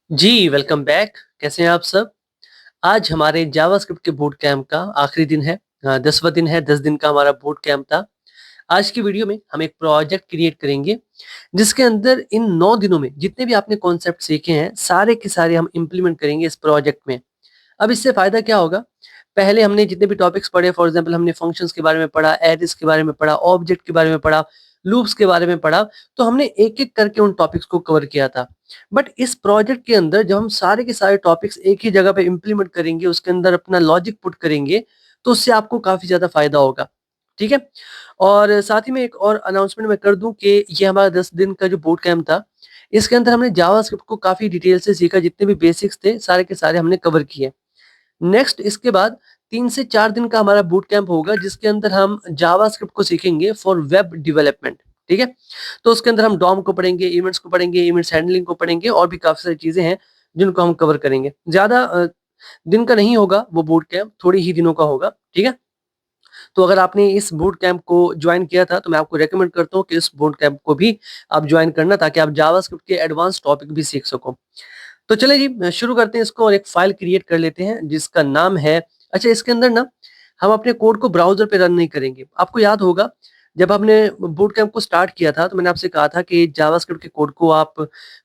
जी, welcome back. कैसे हैं आप सब? आज हमारे जावास्क्रिप्ट के बूट कैंप का आखिरी दिन है। 10वाँ दिन है, 10 दिन का हमारा बूट कैंप था। आज की वीडियो में हम एक प्रोजेक्ट क्रिएट करेंगे, जिसके अंदर इन 9 दिनों में जितने भी आपने कॉन्सेप्ट सीखे हैं, सारे के सारे हम इम्प्लीमेंट करेंगे इस प्रोजेक्ट में। अब इससे फ़ायदा क्या होगा? पहले हमने जितने भी टॉपिक्स पढ़े फॉर एग्ज़ाम्पल हमने फंक्शंस के बारे में पढ़ा, एरेज़ के बारे में पढ़ा, ऑब्जेक्ट के बारे में पढ़ा, लूप्स के बारे में पढ़ा, तो हमने एक-एक करके उन टॉपिक्स को कवर किया था। बट इस प्रोजेक्ट के अंदर जब हम सारे के सारे टॉपिक्स एक ही जगह पे इम्प्लीमेंट करेंगे, उसके अंदर अपना लॉजिक पुट करेंगे, तो उससे आपको काफ़ी ज़्यादा फ़ायदा होगा। ठीक है? और साथ ही में एक और अनाउंसमेंट मैं कर दूँ कि ये हमारा 10 दिन का जो बूट कैंप था, इसके अंदर हमने जावास्क्रिप्ट को काफ़ी डिटेल से सीखा, जितने भी बेसिक्स थे, सारे के सारे हमने कवर किए। नेक्स्ट इसके बाद 3 से 4 दिन का हमारा बूट कैंप होगा, जिसके अंदर हम जावास्क्रिप्ट को सीखेंगे फॉर वेब डेवलपमेंट। ठीक है? तो उसके अंदर हम डॉम को पढ़ेंगे, इवेंट्स को पढ़ेंगे, इवेंट्स हैंडलिंग को पढ़ेंगे और भी काफ़ी सारी चीज़ें हैं, जिनको हम कवर करेंगे। ज़्यादा दिन का नहीं होगा वो बूट कैंप, थोड़ी ही दिनों का होगा। ठीक है? तो अगर आपने इस बूट कैंप को जॉइन किया था, तो मैं आपको रिकमेंड करता हूँ कि इस बूट कैंप को भी आप जॉइन करना, ताकि आप जावास्क्रिप्ट के एडवांस टॉपिक भी सीख सको। तो चलिए जी शुरू करते हैं इसको और एक फाइल क्रिएट कर लेते हैं जिसका नाम है। अच्छा, इसके अंदर ना हम अपने कोड को ब्राउज़र पे रन नहीं करेंगे। आपको याद होगा जब हमने बूट कैंप को स्टार्ट किया था, तो मैंने आपसे कहा था कि जावास्क्रिप्ट के कोड को आप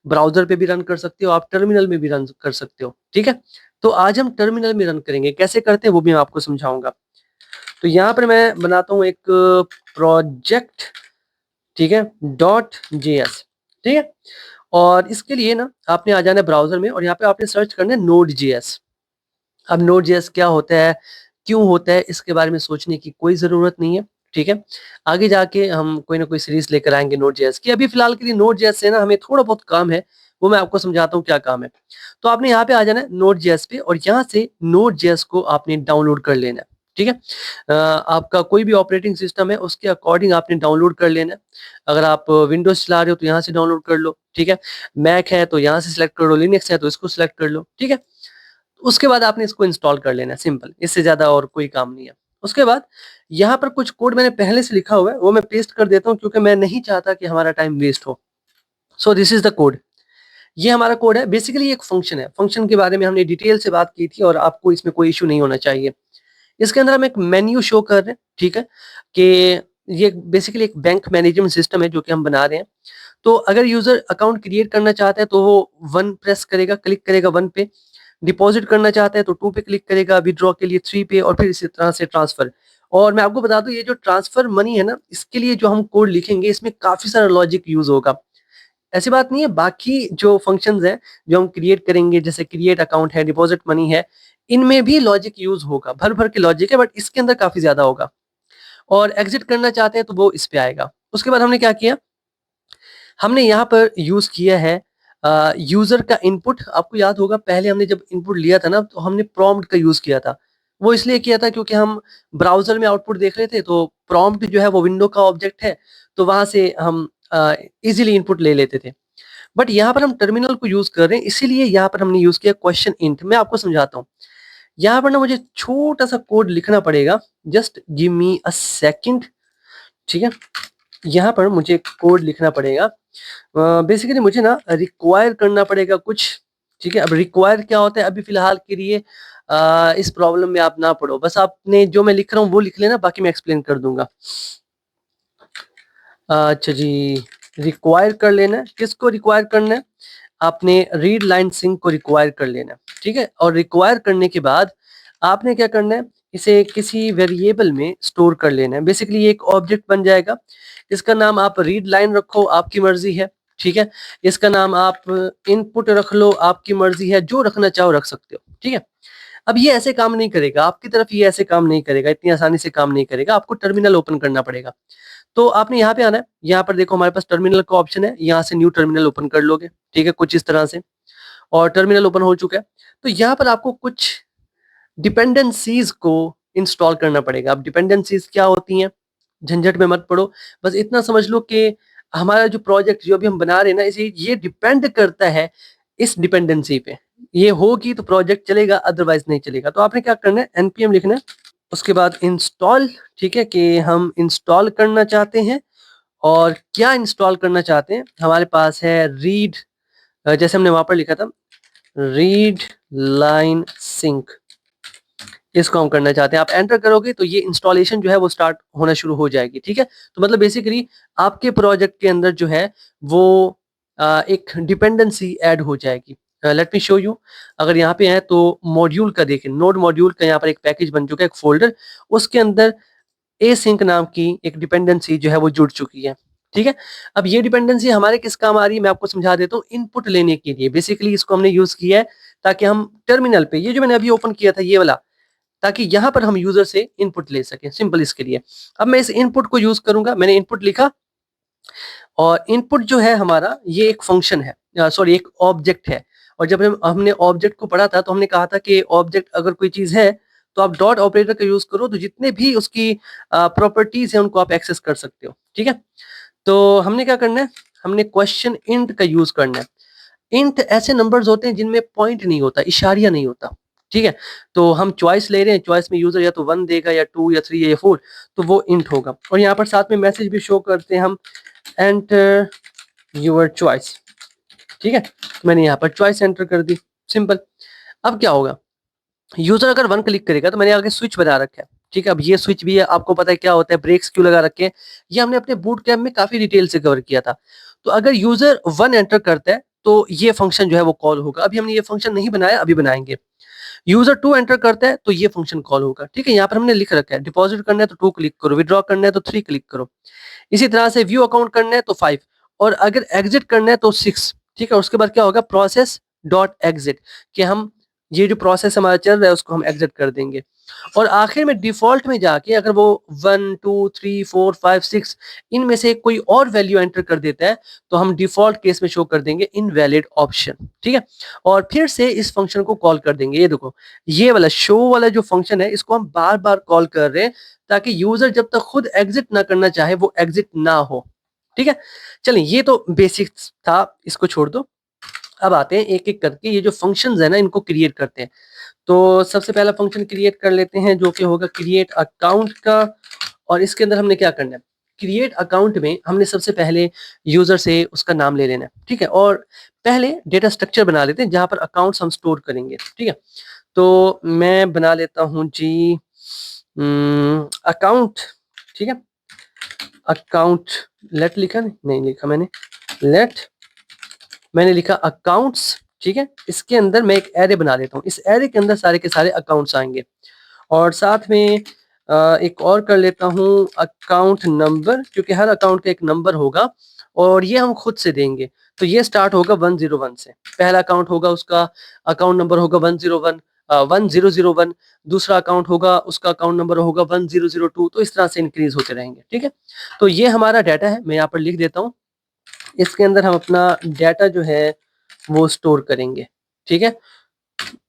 ब्राउज़र पे भी रन कर सकते हो, आप टर्मिनल में भी रन कर सकते हो। ठीक है? तो आज हम टर्मिनल में रन करेंगे। कैसे करते हैं वो भी मैं आपको समझाऊँगा। तो यहाँ पर मैं बनाता हूँ एक प्रोजेक्ट, ठीक है? डॉट जेएस, ठीक है? और इसके लिए ना आपने आ जाना है ब्राउज़र में और यहाँ पे आपने सर्च करना है नोड.जेएस। अब नोड.जेएस क्या होता है, क्यों होता है, इसके बारे में सोचने की कोई ज़रूरत नहीं है, ठीक है? आगे जाके हम कोई ना कोई सीरीज़ लेकर आएँगे नोड.जेएस की। अभी फ़िलहाल के लिए नोड.जेएस से ना हमें थोड़ा बहुत काम है, वो मैं आपको समझाता हूँ क्या काम है। तो आपने यहाँ पे आ जाना है नोड.जेएस पे और यहाँ से नोड.जेएस को आपने डाउनलोड कर लेना है, ठीक है? आपका कोई भी ऑपरेटिंग सिस्टम है उसके अकॉर्डिंग आपने डाउनलोड कर लेना है। अगर आप विंडोज़ चला रहे हो तो यहाँ से डाउनलोड कर लो, ठीक है? मैक है तो यहाँ से सिलेक्ट कर लो, लिनक्स है तो इसको सिलेक्ट कर लो, ठीक है? उसके बाद आपने इसको इंस्टॉल कर लेना है, सिंपल, इससे ज़्यादा और कोई काम नहीं है। उसके बाद यहाँ पर कुछ कोड मैंने पहले से लिखा हुआ है, वो मैं पेस्ट कर देता हूँ क्योंकि मैं नहीं चाहता कि हमारा टाइम वेस्ट हो। So this is the code. ये हमारा कोड है, बेसिकली एक फंक्शन है। फंक्शन के बारे में हमने डिटेल से बात की थी और आपको इसमें कोई इश्यू नहीं होना चाहिए। इसके अंदर हम एक मेन्यू शो कर रहे हैं, ठीक है? कि ये बेसिकली एक बैंक मैनेजमेंट सिस्टम है जो कि हम बना रहे हैं। तो अगर यूज़र अकाउंट क्रिएट करना चाहता है तो वो 1 प्रेस करेगा, क्लिक करेगा 1 पे, डिपॉज़िट करना चाहता है तो 2 पे क्लिक करेगा, विथड्रॉ के लिए 3 पे और फिर इसी तरह से ट्रांसफ़र। और मैं आपको बता दूँ ये जो ट्रांसफ़र मनी है ना, इसके लिए जो हम कोड लिखेंगे इसमें काफ़ी सारा लॉजिक यूज़ होगा। ऐसी बात नहीं है, बाकी जो फंक्शंस हैं, जो हम क्रिएट करेंगे जैसे क्रिएट अकाउंट है, डिपॉज़िट मनी है, इनमें भी लॉजिक यूज़ होगा, भर-भर के लॉजिक है बट इसके अंदर काफ़ी ज़्यादा होगा। और एग्ज़िट करना चाहते हैं तो वो इस पे आएगा। उसके बाद हमने क्या किया, हमने यहाँ पर यूज़ किया है यूज़र का इनपुट। आपको याद होगा पहले हमने जब इनपुट लिया था ना तो हमने प्रॉम्प्ट का यूज़ किया था। वो इसलिए किया था क्योंकि हम ब्राउज़र में आउटपुट देख रहे थे तो प्रॉम्प्ट जो है वो विंडो का ऑब्जेक्ट है, तो वहाँ से हम ईज़िली इनपुट ले लेते थे। बट यहाँ पर हम टर्मिनल को यूज़ कर रहे हैं, इसीलिए यहाँ पर हमने यूज़ किया क्वेश्चन इंट। मैं आपको समझाता हूँ। यहाँ पर ना मुझे छोटा-सा कोड लिखना पड़ेगा, just give me a second, ठीक है? यहाँ पर मुझे कोड लिखना पड़ेगा। बेसिकली मुझे ना रिक्वायर करना पड़ेगा कुछ, ठीक है? अब रिक्वायर क्या होता है, अभी फ़िलहाल के लिए इस प्रॉब्लम में आप ना पड़ो। बस आपने जो मैं लिख रहा हूँ वो लिख लेना, बाकी मैं एक्सप्लेन कर दूँगा। अच्छा जी, रिक्वायर कर लेना है, किसको रिक्वायर करना है? आपने रीड लाइन सिंक को रिक्वायर कर लेना है, ठीक है? और रिक्वायर करने के बाद आपने क्या करना है, इसे किसी वेरिएबल में स्टोर कर लेना है। बेसिकली ये एक ऑब्जेक्ट बन जाएगा। इसका नाम आप रीड लाइन रखो, आपकी मर्ज़ी है, ठीक है? इसका नाम आप इनपुट रख लो, आपकी मर्ज़ी है, जो रखना चाहो रख सकते हो, ठीक है? अब ये ऐसे काम नहीं करेगा, आपकी तरफ ये ऐसे काम नहीं करेगा, इतनी आसानी से काम नहीं करेगा, आपको टर्मिनल ओपन करना पड़ेगा। तो आपने यहाँ पे आना है, यहाँ पर देखो हमारे पास टर्मिनल का ऑप्शन है, यहाँ से न्यू टर्मिनल ओपन कर लोगे, ठीक है? कुछ इस तरह से और टर्मिनल ओपन हो चुका है। तो यहाँ पर आपको कुछ डिपेंडेंसीज़ को इंस्टॉल करना पड़ेगा। अब डिपेंडेंसीज़ क्या होती हैं, झंझट में मत पड़ो, बस इतना समझ लो कि हमारा जो प्रोजेक्ट जो अभी हम बना रहे हैं ना, इसे ये डिपेंड करता है इस डिपेंडेंसी पे। ये होगी तो प्रोजेक्ट चलेगा, अदरवाइज़ नहीं चलेगा। तो आपने क्या करना है, एनपीएम लिखना है, उसके बाद इंस्टॉल, ठीक है? कि हम इंस्टॉल करना चाहते हैं और क्या इंस्टॉल करना चाहते हैं। हमारे पास है रीड, जैसे हमने वहाँ पर लिखा था रीड लाइन सिंक, इसको हम करना चाहते हैं। आप एंटर करोगे तो ये इंस्टॉलेशन जो है वो स्टार्ट होना शुरू हो जाएगी, ठीक है। तो मतलब बेसिकली आपके प्रोजेक्ट के अंदर जो है वो एक डिपेंडेंसी ऐड हो जाएगी। Let me show you. अगर यहाँ पे है तो मॉड्यूल का देखें, नोड मॉड्यूल का यहाँ पर एक पैकेज बन चुका है, एक फोल्डर, उसके अंदर एसिंक नाम की एक डिपेंडेंसी जो है वो जुड़ चुकी है, ठीक है। अब ये डिपेंडेंसी हमारे किस काम आ रही है मैं आपको समझा देता हूँ। इनपुट लेने के लिए बेसिकली इसको हमने यूज किया है ताकि हम टर्मिनल पे, ये जो मैंने अभी ओपन किया था ये वाला, ताकि यहाँ पर हम यूजर से इनपुट ले सकें, सिंपल इसके लिए। अब मैं इस इनपुट को यूज करूंगा, मैंने इनपुट लिखा, और इनपुट जो है हमारा ये एक फंक्शन है, सॉरी एक ऑब्जेक्ट है। और जब हमने ऑब्जेक्ट को पढ़ा था तो हमने कहा था कि ऑब्जेक्ट अगर कोई चीज है तो आप डॉट ऑपरेटर का यूज करो, तो जितने भी उसकी प्रॉपर्टीज है उनको आप एक्सेस कर सकते हो, ठीक है। तो हमने क्या करना है, हमने क्वेश्चन इंट का यूज करना है। इंट ऐसे नंबर्स होते हैं जिनमें पॉइंट नहीं होता, इशारिया नहीं होता, ठीक है। तो हम चॉइस ले रहे हैं, चॉइस में यूजर या तो 1 देगा या 2 या 3 या 4, तो वो इंट होगा। और यहाँ पर साथ में मैसेज भी शो करते हैं हम, एंटर योर चॉइस, ठीक है। तो मैंने यहाँ पर चॉइस एंटर कर दी, सिंपल। अब क्या होगा, यूजर अगर 1 क्लिक करेगा तो मैंने आगे स्विच बना रखा है, ठीक है। अब ये स्विच भी है, आपको पता है क्या होता है, ब्रेक्स क्यों लगा रखे हैं, ये हमने अपने बूट कैम्प में काफी डिटेल से कवर किया था। तो अगर यूजर 1 एंटर करता है तो ये फंक्शन जो है वो कॉल होगा। अभी हमने ये फंक्शन नहीं बनाया, अभी बनाएंगे। यूजर 2 एंटर करता है तो ये फंक्शन कॉल होगा, ठीक है। यहाँ पर हमने लिख रखा है, डिपॉजिट करना है तो 2 क्लिक करो, विड्रॉ करना है तो 3 क्लिक करो, इसी तरह से व्यू अकाउंट करना है तो 5, और अगर एग्जिट करना है तो 6, ठीक है। उसके बाद क्या होगा, प्रोसेस डॉट एग्जिट, कि हम ये जो प्रोसेस हमारा चल रहा है उसको हम एग्जिट कर देंगे। और आखिर में डिफॉल्ट में जाके अगर वो 1 2 3 4 5 6 इनमें से कोई और वैल्यू एंटर कर देता है तो हम डिफॉल्ट केस में शो कर देंगे इनवैलिड ऑप्शन, ठीक है। और फिर से इस फंक्शन को कॉल कर देंगे। ये देखो, ये वाला शो वाला जो फंक्शन है इसको हम बार बार कॉल कर रहे हैं ताकि यूजर जब तक खुद एग्जिट ना करना चाहे वो एग्जिट ना हो, ठीक है। चलिए ये तो बेसिक्स था, इसको छोड़ दो। अब आते हैं एक एक करके, ये जो फंक्शंस है ना इनको क्रिएट करते हैं। तो सबसे पहला फंक्शन क्रिएट कर लेते हैं जो कि होगा क्रिएट अकाउंट का। और इसके अंदर हमने क्या करना है, क्रिएट अकाउंट में हमने सबसे पहले यूजर से उसका नाम ले लेना है, ठीक है। और पहले डेटा स्ट्रक्चर बना लेते हैं जहां पर अकाउंट्स हम स्टोर करेंगे, ठीक है। तो मैं बना लेता हूं जी अकाउंट, ठीक है। अकाउंट लेट लिखा, नहीं लिखा मैंने, लेट, मैंने लिखा अकाउंट्स, ठीक है। इसके अंदर मैं एक एरे बना लेता हूँ, इस एरे के अंदर सारे के सारे अकाउंट्स आएंगे। और साथ में एक और कर लेता हूँ अकाउंट नंबर, क्योंकि हर अकाउंट का एक नंबर होगा और ये हम खुद से देंगे। तो ये स्टार्ट होगा 101 से, पहला अकाउंट होगा उसका अकाउंट नंबर होगा 101, 1001, दूसरा अकाउंट होगा उसका अकाउंट नंबर होगा 1002, तो इस तरह से इंक्रीज होते रहेंगे, ठीक है। तो ये हमारा डाटा है, मैं यहाँ पर लिख देता हूँ। इसके अंदर हम अपना डाटा जो है वो स्टोर करेंगे, ठीक है।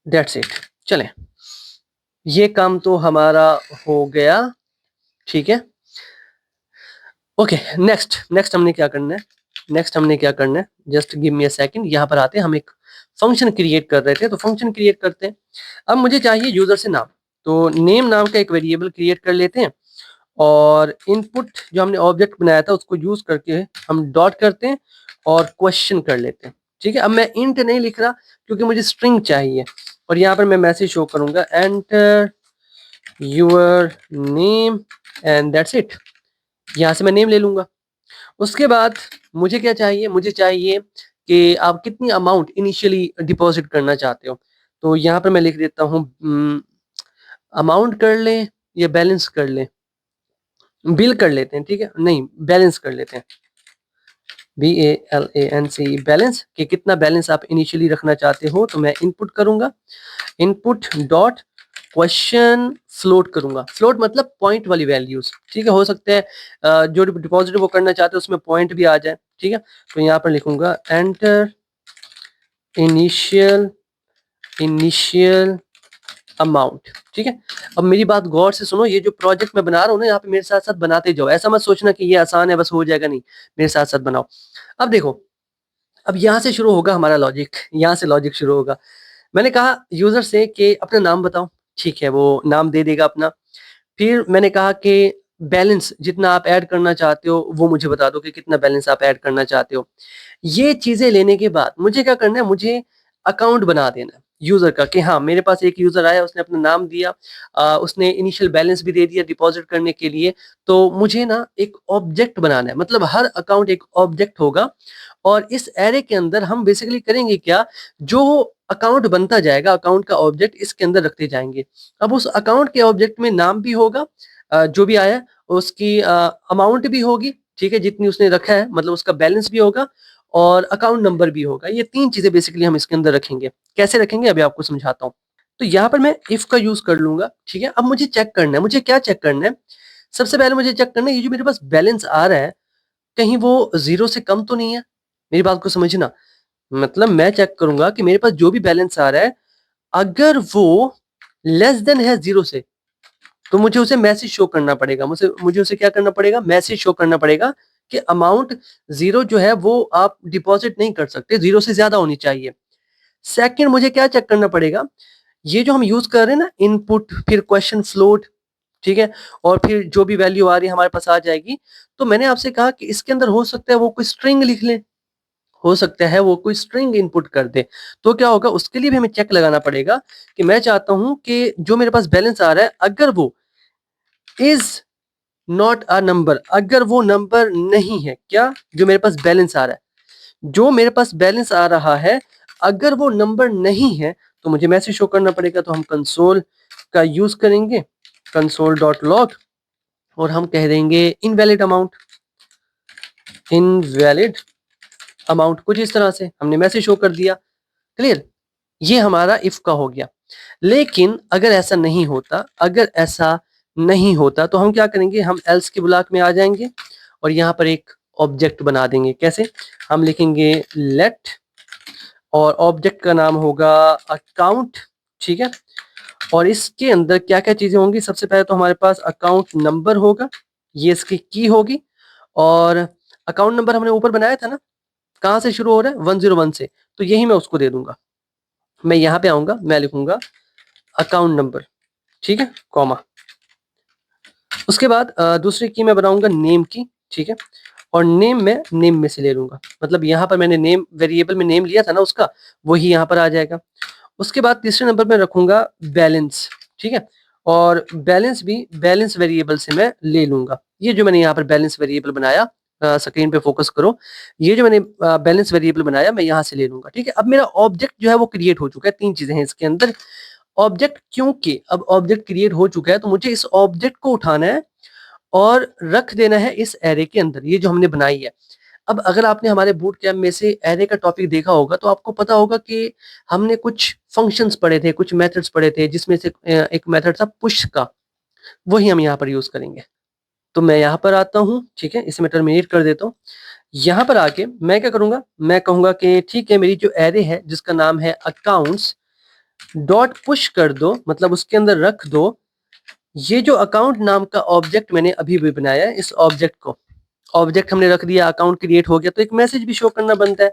That's it. चलें, ये काम तो हमारा हो गया, ठीक है। ओके, नेक्स्ट नेक्स्ट हमने क्या करना है, नेक्स्ट हमने क्या करना है, just give me a second. यहाँ पर आते हैं, हम एक फंक्शन क्रिएट कर रहे थे तो फंक्शन क्रिएट करते हैं। अब मुझे चाहिए यूजर से नाम, तो नेम नाम का एक वेरिएबल क्रिएट कर लेते हैं। और इनपुट जो हमने ऑब्जेक्ट बनाया था उसको यूज करके हम डॉट करते हैं और क्वेश्चन कर लेते हैं, ठीक है। अब मैं इंट नहीं लिख रहा क्योंकि मुझे स्ट्रिंग चाहिए। और यहाँ पर मैं मैसेज शो करूंगा, enter your name and that's it. यहाँ से मैं नेम ले लूंगा। उसके बाद मुझे क्या चाहिए, मुझे चाहिए कि आप कितनी अमाउंट इनिशियली डिपॉजिट करना चाहते हो। तो यहाँ पर मैं लिख देता हूँ अमाउंट कर लें या बैलेंस कर लें, बिल कर लेते हैं, ठीक है, नहीं बैलेंस कर लेते हैं, BALANCE, बैलेंस, कि कितना बैलेंस आप इनिशियली रखना चाहते हो। तो मैं इनपुट करूंगा, इनपुट डॉट क्वेश्चन फ्लोट करूंगा। फ्लोट मतलब पॉइंट वाली वैल्यूज, ठीक है। हो सकता है जो डिपॉजिट वो करना चाहते हैं उसमें पॉइंट भी आ जाए, ठीक है। तो यहाँ पर लिखूंगा एंटर इनिशियल इनिशियल अमाउंट, ठीक है। अब मेरी बात गौर से सुनो, ये जो प्रोजेक्ट मैं बना रहा हूँ ना यहाँ पे मेरे साथ साथ बनाते जाओ, ऐसा मत सोचना कि ये आसान है बस हो जाएगा, नहीं, मेरे साथ साथ बनाओ। अब देखो, अब यहाँ से शुरू होगा हमारा लॉजिक, यहाँ से लॉजिक शुरू होगा। मैंने कहा यूजर से कि अपना नाम बताओ, ठीक है, वो नाम दे देगा अपना। फिर मैंने कहा कि बैलेंस जितना आप ऐड करना चाहते हो वो मुझे बता दो कि कितना बैलेंस आप ऐड करना चाहते हो। ये चीजें लेने के बाद मुझे क्या करना है, मुझे अकाउंट बना देना यूजर का कि हाँ मेरे पास एक यूजर आया, उसने अपना नाम दिया, उसने इनिशियल बैलेंस भी दे दिया डिपॉजिट करने के लिए। तो मुझे ना एक ऑब्जेक्ट बनाना है, मतलब हर अकाउंट एक ऑब्जेक्ट होगा और इस एरे के अंदर हम बेसिकली करेंगे क्या, जो अकाउंट बनता जाएगा अकाउंट का ऑब्जेक्ट इसके अंदर रखते जाएंगे। अब उस अकाउंट के ऑब्जेक्ट में नाम भी होगा, जो भी आया उसकी अमाउंट भी होगी, ठीक है, जितनी उसने रखा है, मतलब उसका बैलेंस भी होगा और अकाउंट नंबर भी होगा। ये तीन चीजें बेसिकली हम इसके अंदर रखेंगे। कैसे रखेंगे अभी आपको समझाता हूँ। तो यहाँ पर मैं इफ का यूज कर लूंगा, ठीक है। अब मुझे चेक करना है, मुझे क्या चेक करना है, सबसे पहले मुझे चेक करना है ये जो मेरे पास बैलेंस आ रहा है कहीं वो 0 से कम तो नहीं है। मेरी बात को समझना, मतलब मैं चेक करूंगा कि मेरे पास जो भी बैलेंस आ रहा है अगर वो लेस देन है 0 से, तो मुझे उसे मैसेज शो करना पड़ेगा। मुझे उसे क्या करना पड़ेगा, मैसेज शो करना पड़ेगा कि अमाउंट 0 जो है वो आप डिपॉजिट नहीं कर सकते, 0 से ज्यादा होनी चाहिए। सेकंड मुझे क्या चेक करना पड़ेगा, ये जो हम यूज कर रहे हैं ना इनपुट फिर क्वेश्चन फ्लोट, ठीक है, और फिर जो भी वैल्यू आ रही है हमारे पास आ जाएगी। तो मैंने आपसे कहा कि इसके अंदर हो सकता है वो कोई स्ट्रिंग लिख ले, हो सकता है वो कोई स्ट्रिंग इनपुट कर दे। तो क्या होगा, उसके लिए भी हमें चेक लगाना पड़ेगा कि मैं चाहता हूं कि जो मेरे पास बैलेंस आ रहा है अगर वो इज नॉट अ नंबर, अगर वो नंबर नहीं है, क्या जो मेरे पास बैलेंस आ रहा है, जो मेरे पास बैलेंस आ रहा है अगर वो नंबर नहीं है तो मुझे मैसेज शो करना पड़ेगा। तो हम कंसोल का यूज करेंगे, कंसोल डॉट लॉग, और हम कह देंगे इनवैलिड अमाउंट, इनवैलिड अमाउंट, कुछ इस तरह से हमने मैसेज शो कर दिया। क्लियर, ये हमारा इफ का हो गया। लेकिन अगर ऐसा नहीं होता, अगर ऐसा नहीं होता तो हम क्या करेंगे, हम एल्स के ब्लॉक में आ जाएंगे और यहाँ पर एक ऑब्जेक्ट बना देंगे। कैसे, हम लिखेंगे लेट और ऑब्जेक्ट का नाम होगा अकाउंट, ठीक है। और इसके अंदर क्या क्या चीजें होंगी, सबसे पहले तो हमारे पास अकाउंट नंबर होगा, ये इसकी की होगी। और अकाउंट नंबर हमने ऊपर बनाया था ना, कहाँ से शुरू हो रहा है, 101 से, तो यही मैं उसको दे दूंगा। मैं यहाँ पे आऊंगा, मैं लिखूंगा अकाउंट नंबर, ठीक है, कॉमा। उसके बाद दूसरी की मैं बनाऊंगा नेम की, ठीक है, और नेम मैं नेम में से ले लूंगा, मतलब यहाँ पर मैंने नेम वेरिएबल में नेम लिया था ना उसका, वही यहाँ पर आ जाएगा। उसके बाद तीसरे नंबर में रखूंगा बैलेंस, ठीक है, और बैलेंस भी बैलेंस वेरिएबल से मैं ले लूंगा। ये जो मैंने यहाँ पर बैलेंस वेरिएबल बनाया, स्क्रीन पे फोकस करो, ये जो मैंने बैलेंस वेरिएबल बनाया मैं यहाँ से ले लूंगा, ठीक है। अब मेरा ऑब्जेक्ट जो है वो क्रिएट हो चुका है, तीन चीजें हैं इसके अंदर। ऑब्जेक्ट, क्योंकि अब ऑब्जेक्ट क्रिएट हो चुका है तो मुझे इस ऑब्जेक्ट को उठाना है और रख देना है इस एरे के अंदर, ये जो हमने बनाई है। अब अगर आपने हमारे बूट कैम्प में से एरे का टॉपिक देखा होगा तो आपको पता होगा कि हमने कुछ फंक्शंस पढ़े थे, कुछ मेथड्स पढ़े थे, जिसमें से एक मेथड था पुश का, वही हम यहाँ पर यूज करेंगे। तो मैं यहाँ पर आता हूँ, ठीक है, इसे मैं टर्मिनेट कर देता हूँ। यहाँ पर आके मैं क्या करूंगा, मैं कहूंगा कि ठीक है मेरी जो एरे है जिसका नाम है अकाउंट्स डॉट पुश कर दो, मतलब उसके अंदर रख दो ये जो अकाउंट नाम का ऑब्जेक्ट मैंने अभी भी बनाया है, इस ऑब्जेक्ट को, ऑब्जेक्ट हमने रख दिया, अकाउंट क्रिएट हो गया, तो एक मैसेज भी शो करना बनता है,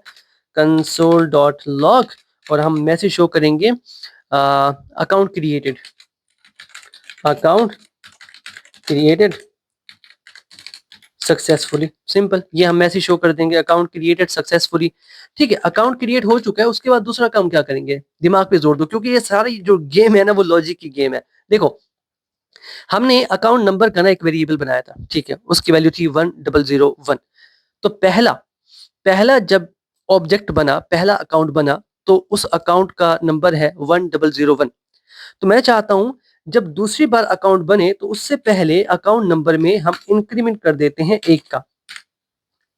कंसोल डॉट लॉग, और हम मैसेज शो करेंगे account created, account created successfully, simple, ये हम मैसेज शो कर देंगे अकाउंट क्रिएटेड सक्सेसफुली। ठीक है, अकाउंट क्रिएट हो चुका है, उसके बाद दूसरा काम क्या करेंगे, दिमाग पे जोर दो, क्योंकि ये सारी जो गेम है ना वो लॉजिक की गेम है। देखो, हमने अकाउंट नंबर का ना एक वेरिएबल बनाया था, ठीक है, उसकी वैल्यू थी 1001। तो पहला पहला जब ऑब्जेक्ट बना, पहला अकाउंट बना, तो उस अकाउंट का नंबर है 1001। तो मैं चाहता हूं जब दूसरी बार अकाउंट बने तो उससे पहले अकाउंट नंबर में हम इंक्रीमेंट कर देते हैं 1 का,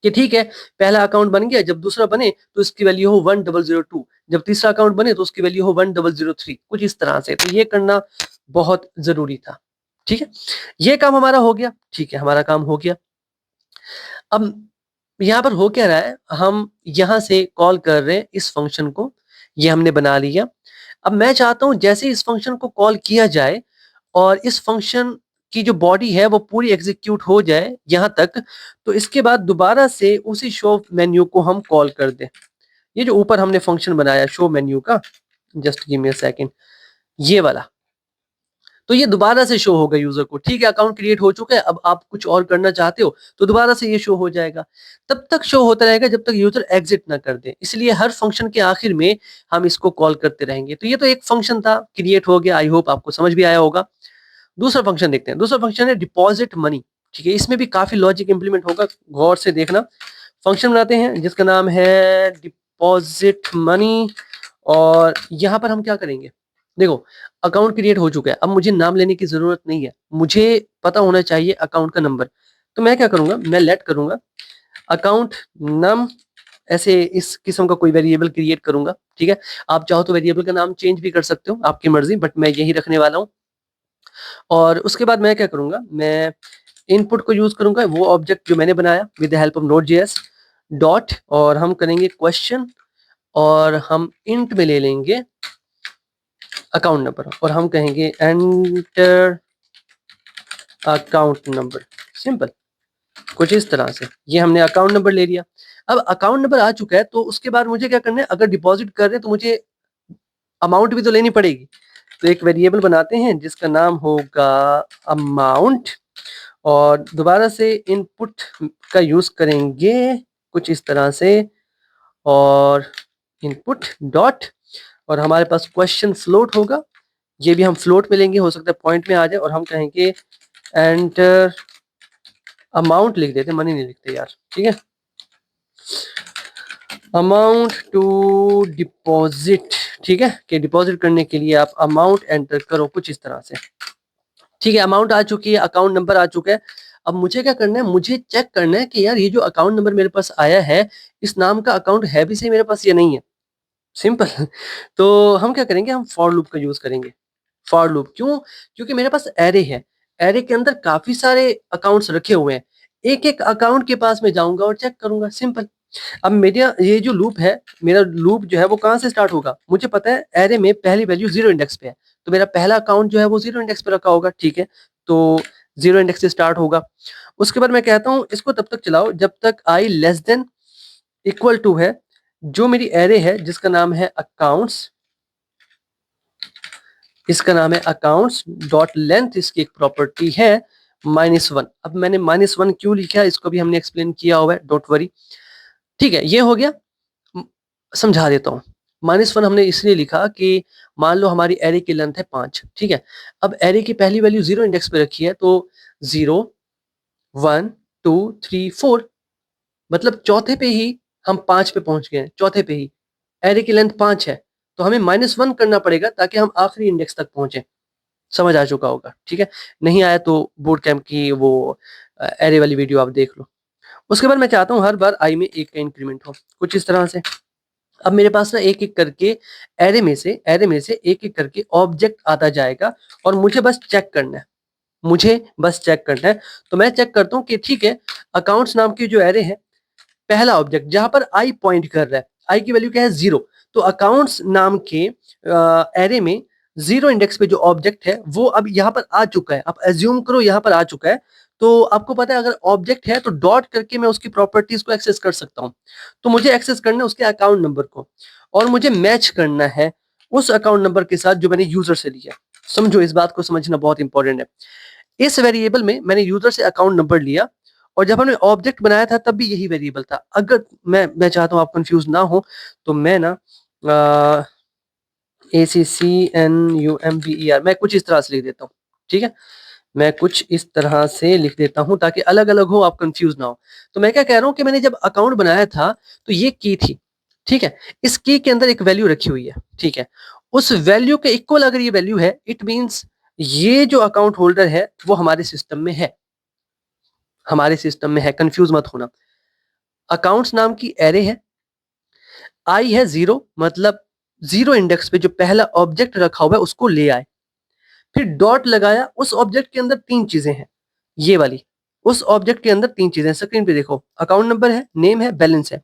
कि ठीक है पहला अकाउंट बन गया, जब दूसरा बने तो इसकी वैल्यू हो 1002, जब तीसरा अकाउंट बने तो उसकी वैल्यू हो 1003, कुछ इस तरह से। तो ये करना बहुत जरूरी था, ठीक है। ये काम हमारा हो गया, ठीक है, हमारा काम हो गया। अब यहाँ पर हो क्या रहा है, हम यहाँ से कॉल कर रहे हैं इस फंक्शन को, ये हमने बना लिया। अब मैं चाहता हूँ जैसे इस फंक्शन को कॉल किया जाए और इस फंक्शन की जो बॉडी है वो पूरी एग्जीक्यूट हो जाए यहाँ तक, तो इसके बाद दोबारा से उसी शो मेन्यू को हम कॉल कर दें। ये जो ऊपर हमने फंक्शन बनाया शो मेन्यू का, just give me a second, ये वाला, तो ये दोबारा से शो होगा यूजर को। ठीक है, अकाउंट क्रिएट हो चुका है, अब आप कुछ और करना चाहते हो तो दोबारा से ये शो हो जाएगा। तब तक शो होता रहेगा जब तक यूजर एग्जिट ना कर दे। इसलिए हर फंक्शन के आखिर में हम इसको कॉल करते रहेंगे। तो ये तो एक फंक्शन था, क्रिएट हो गया। आई होप आपको समझ भी आया होगा। दूसरा फंक्शन देखते हैं। दूसरा फंक्शन है डिपॉजिट मनी। ठीक है, इसमें भी काफी लॉजिक इंप्लीमेंट होगा, गौर से देखना। फंक्शन बनाते हैं जिसका नाम है डिपॉजिट मनी। और यहाँ पर हम क्या करेंगे, देखो अकाउंट क्रिएट हो चुका है, अब मुझे नाम लेने की जरूरत नहीं है, मुझे पता होना चाहिए अकाउंट का नंबर। तो मैं क्या करूंगा, मैं लेट करूंगा अकाउंट नम, ऐसे इस किस्म का कोई वेरिएबल क्रिएट करूंगा। ठीक है, आप चाहो तो वेरिएबल का नाम चेंज भी कर सकते हो, आपकी मर्जी, बट मैं यही रखने वाला हूँ। और उसके बाद मैं क्या करूंगा, मैं इनपुट को यूज करूंगा, वो ऑब्जेक्ट जो मैंने बनाया with the help of Node.js dot, और हम करेंगे क्वेश्चन, और हम इंट में ले लेंगे अकाउंट नंबर, और हम कहेंगे एंटर अकाउंट नंबर। सिंपल, कुछ इस तरह से। ये हमने अकाउंट नंबर ले लिया। अब अकाउंट नंबर आ चुका है, तो उसके बाद मुझे क्या करना है, अगर डिपॉजिट कर रहे हैं तो मुझे अमाउंट भी तो लेनी पड़ेगी। तो एक वेरिएबल बनाते हैं जिसका नाम होगा अमाउंट, और दोबारा से इनपुट का यूज करेंगे कुछ इस तरह से, और इनपुट डॉट, और हमारे पास क्वेश्चन फ्लोट होगा, ये भी हम फ्लोट में लेंगे, हो सकता है पॉइंट में आ जाए, और हम कहेंगे एंटर अमाउंट, लिख देते, मनी नहीं लिखते यार। ठीक है, अमाउंट टू डिपॉजिट। ठीक है, कि डिपॉजिट करने के लिए आप अमाउंट एंटर करो, कुछ इस तरह से। ठीक है, अमाउंट आ चुकी है, अकाउंट नंबर आ चुका है। अब मुझे क्या करना है, मुझे चेक करना है कि यार ये जो अकाउंट नंबर मेरे पास आया है, इस नाम का अकाउंट है भी सही मेरे पास या नहीं है। सिंपल। तो हम क्या करेंगे, हम फॉर लूप का यूज करेंगे। फॉर लूप क्यों, क्योंकि मेरे पास एरे है, एरे के अंदर काफी सारे अकाउंट्स रखे हुए हैं, एक एक अकाउंट के पास में जाऊंगा और चेक करूंगा। सिंपल। अब मेरा ये जो लूप है, मेरा लूप जो है वो कहाँ से स्टार्ट होगा, मुझे पता है एरे में पहली वैल्यू 0 इंडेक्स पे है, तो मेरा पहला अकाउंट जो है वो 0 इंडेक्स पे रखा होगा। ठीक है, तो 0 इंडेक्स से स्टार्ट होगा। उसके बाद मैं कहता हूँ इसको तब तक चलाओ जब तक i less than equal to है जो मेरी एरे है जिसका नाम है अकाउंट्स, इसका नाम है अकाउंट्स डॉट लेंथ, इसकी एक प्रॉपर्टी है -1। अब मैंने -1 क्यों लिखा, इसको भी हमने एक्सप्लेन किया हुआ है, डोंट वरी। ठीक है, ये हो गया। समझा देता हूँ। -1 हमने इसलिए लिखा कि मान लो हमारी एरे की लेंथ है 5। ठीक है, अब एरे की पहली वैल्यू 0 इंडेक्स पे रखी है, तो 0 1 2 3 4, मतलब चौथे पे ही हम 5 पे पहुंच गए हैं। चौथे पे ही एरे की लेंथ 5 है, तो हमें -1 करना पड़ेगा ताकि हम आखिरी इंडेक्स तक पहुंचे। समझ आ चुका होगा। ठीक है, नहीं आया तो बोर्ड कैंप की वो एरे वाली वीडियो आप देख लो। उसके बाद मैं चाहता हूँ हर बार आई में 1 का इंक्रीमेंट हो, कुछ इस तरह से। अब मेरे पास ना एक एक करके एरे में से एक एक करके ऑब्जेक्ट आता जाएगा, और मुझे बस चेक करना है, मुझे बस चेक करना है। तो मैं चेक करता हूँ कि ठीक है, अकाउंट्स नाम की जो एरे है, पहला ऑब्जेक्ट जहां पर आई पॉइंट कर रहा है, आई की वैल्यू क्या है 0, तो अकाउंट्स नाम के एरे में 0 इंडेक्स पे जो ऑब्जेक्ट है वो अब यहाँ पर आ चुका है। आप एज्यूम करो यहाँ पर आ चुका है, तो आपको पता है अगर ऑब्जेक्ट है तो डॉट करके मैं उसकी प्रॉपर्टीज को एक्सेस कर सकता हूँ। तो मुझे एक्सेस करना है उसके अकाउंट नंबर को, और मुझे मैच करना है उस अकाउंट नंबर के साथ जो मैंने यूजर से लिया। समझो, इस बात को समझना बहुत इंपॉर्टेंट है। इस वेरिएबल में मैंने यूजर से अकाउंट नंबर लिया, और जब हमने ऑब्जेक्ट बनाया था तब भी यही वेरिएबल था। अगर मैं चाहता हूँ आप कंफ्यूज ना हो, तो मैं ना ACCNUMBER मैं कुछ इस तरह से लिख देता हूँ। ठीक है, मैं कुछ इस तरह से लिख देता हूँ ताकि अलग अलग हो, आप कंफ्यूज ना हो। तो मैं क्या कह रहा हूँ कि मैंने जब अकाउंट बनाया था तो ये की थी। ठीक है, इस की के अंदर एक वैल्यू रखी हुई है। ठीक है, उस वैल्यू के इक्वल अगर ये वैल्यू है, इट मीन्स ये जो अकाउंट होल्डर है वो हमारे सिस्टम में है, हमारे सिस्टम में है। कंफ्यूज मत होना। अकाउंट्स नाम की एरे है, आई है 0, मतलब 0 इंडेक्स पे जो पहला ऑब्जेक्ट रखा हुआ है उसको ले आए, फिर डॉट लगाया। उस ऑब्जेक्ट के अंदर 3 चीजें हैं, ये वाली। उस ऑब्जेक्ट के अंदर 3 चीजें, स्क्रीन पे देखो, अकाउंट नंबर है, नेम है, बैलेंस है।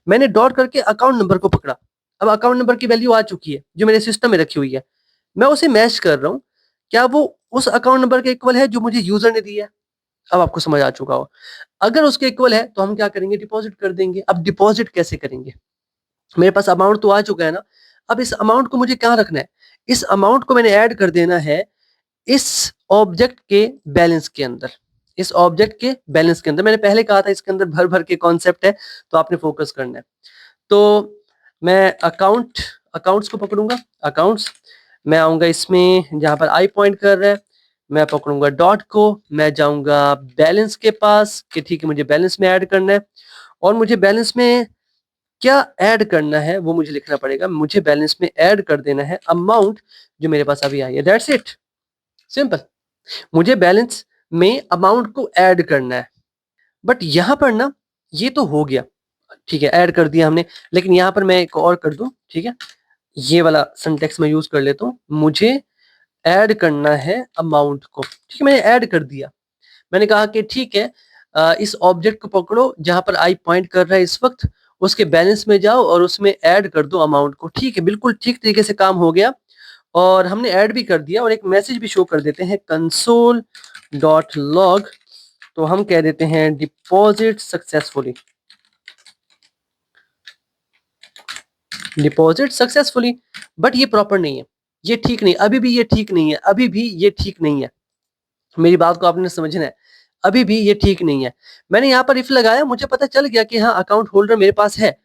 मैंने डॉट करके अकाउंट नंबर को पकड़ा। अब अकाउंट नंबर की वैल्यू आ चुकी है जो मेरे सिस्टम में रखी हुई है, मैं उसे मैच कर रहा हूँ, क्या वो उस अकाउंट नंबर के इक्वल है जो मुझे यूजर ने दिया है। अब आपको समझ आ चुका हो। अगर उसके इक्वल है तो हम क्या करेंगे, डिपॉजिट कर देंगे। अब डिपॉजिट कैसे करेंगे, मेरे पास अमाउंट तो आ चुका है ना, अब इस अमाउंट को मुझे कहाँ रखना है, इस अमाउंट को मैंने ऐड कर देना है इस ऑब्जेक्ट के बैलेंस के अंदर, इस ऑब्जेक्ट के बैलेंस के अंदर, मैंने पहले कहा था इसके अंदर भर भर के कॉन्सेप्ट है, तो आपने फोकस करना है। तो मैं अकाउंट्स को पकड़ूंगा, अकाउंट्स, मैं आऊंगा इसमें जहां पर आई पॉइंट कर रहा है, मैं पकड़ूंगा डॉट को, मैं जाऊंगा बैलेंस के पास कि ठीक है मुझे बैलेंस में ऐड करना है, और मुझे बैलेंस में क्या ऐड करना है वो मुझे लिखना पड़ेगा। मुझे बैलेंस में ऐड कर देना है अमाउंट जो मेरे पास अभी आई है, दैट्स इट, सिंपल। मुझे बैलेंस में अमाउंट को ऐड करना है। बट यहां पर ना ये तो हो गया, ठीक है, ऐड कर दिया हमने, लेकिन यहां पर मैं एक और कर दूं, ठीक है, ये वाला सिंटेक्स मैं यूज कर लेता हूं, मुझे ऐड करना है अमाउंट को, ठीक है, मैंने ऐड कर दिया। मैंने कहा कि ठीक है, इस ऑब्जेक्ट को पकड़ो जहां पर आई पॉइंट कर रहा है इस वक्त, उसके बैलेंस में जाओ और उसमें ऐड कर दो अमाउंट को। ठीक है, बिल्कुल ठीक तरीके से काम हो गया, और हमने ऐड भी कर दिया, और एक मैसेज भी शो कर देते हैं, कंसोल डॉट लॉग, तो हम कह देते हैं deposit successfully, deposit successfully. But ये प्रॉपर नहीं है, ये ठीक नहीं, अभी भी ये ठीक नहीं है, अभी भी ये ठीक नहीं है, मेरी बात को आपने समझना है, अभी भी ये ठीक नहीं है। मैंने यहाँ पर इफ लगाया, मुझे पता चल गया कि हाँ अकाउंट होल्डर मेरे पास है,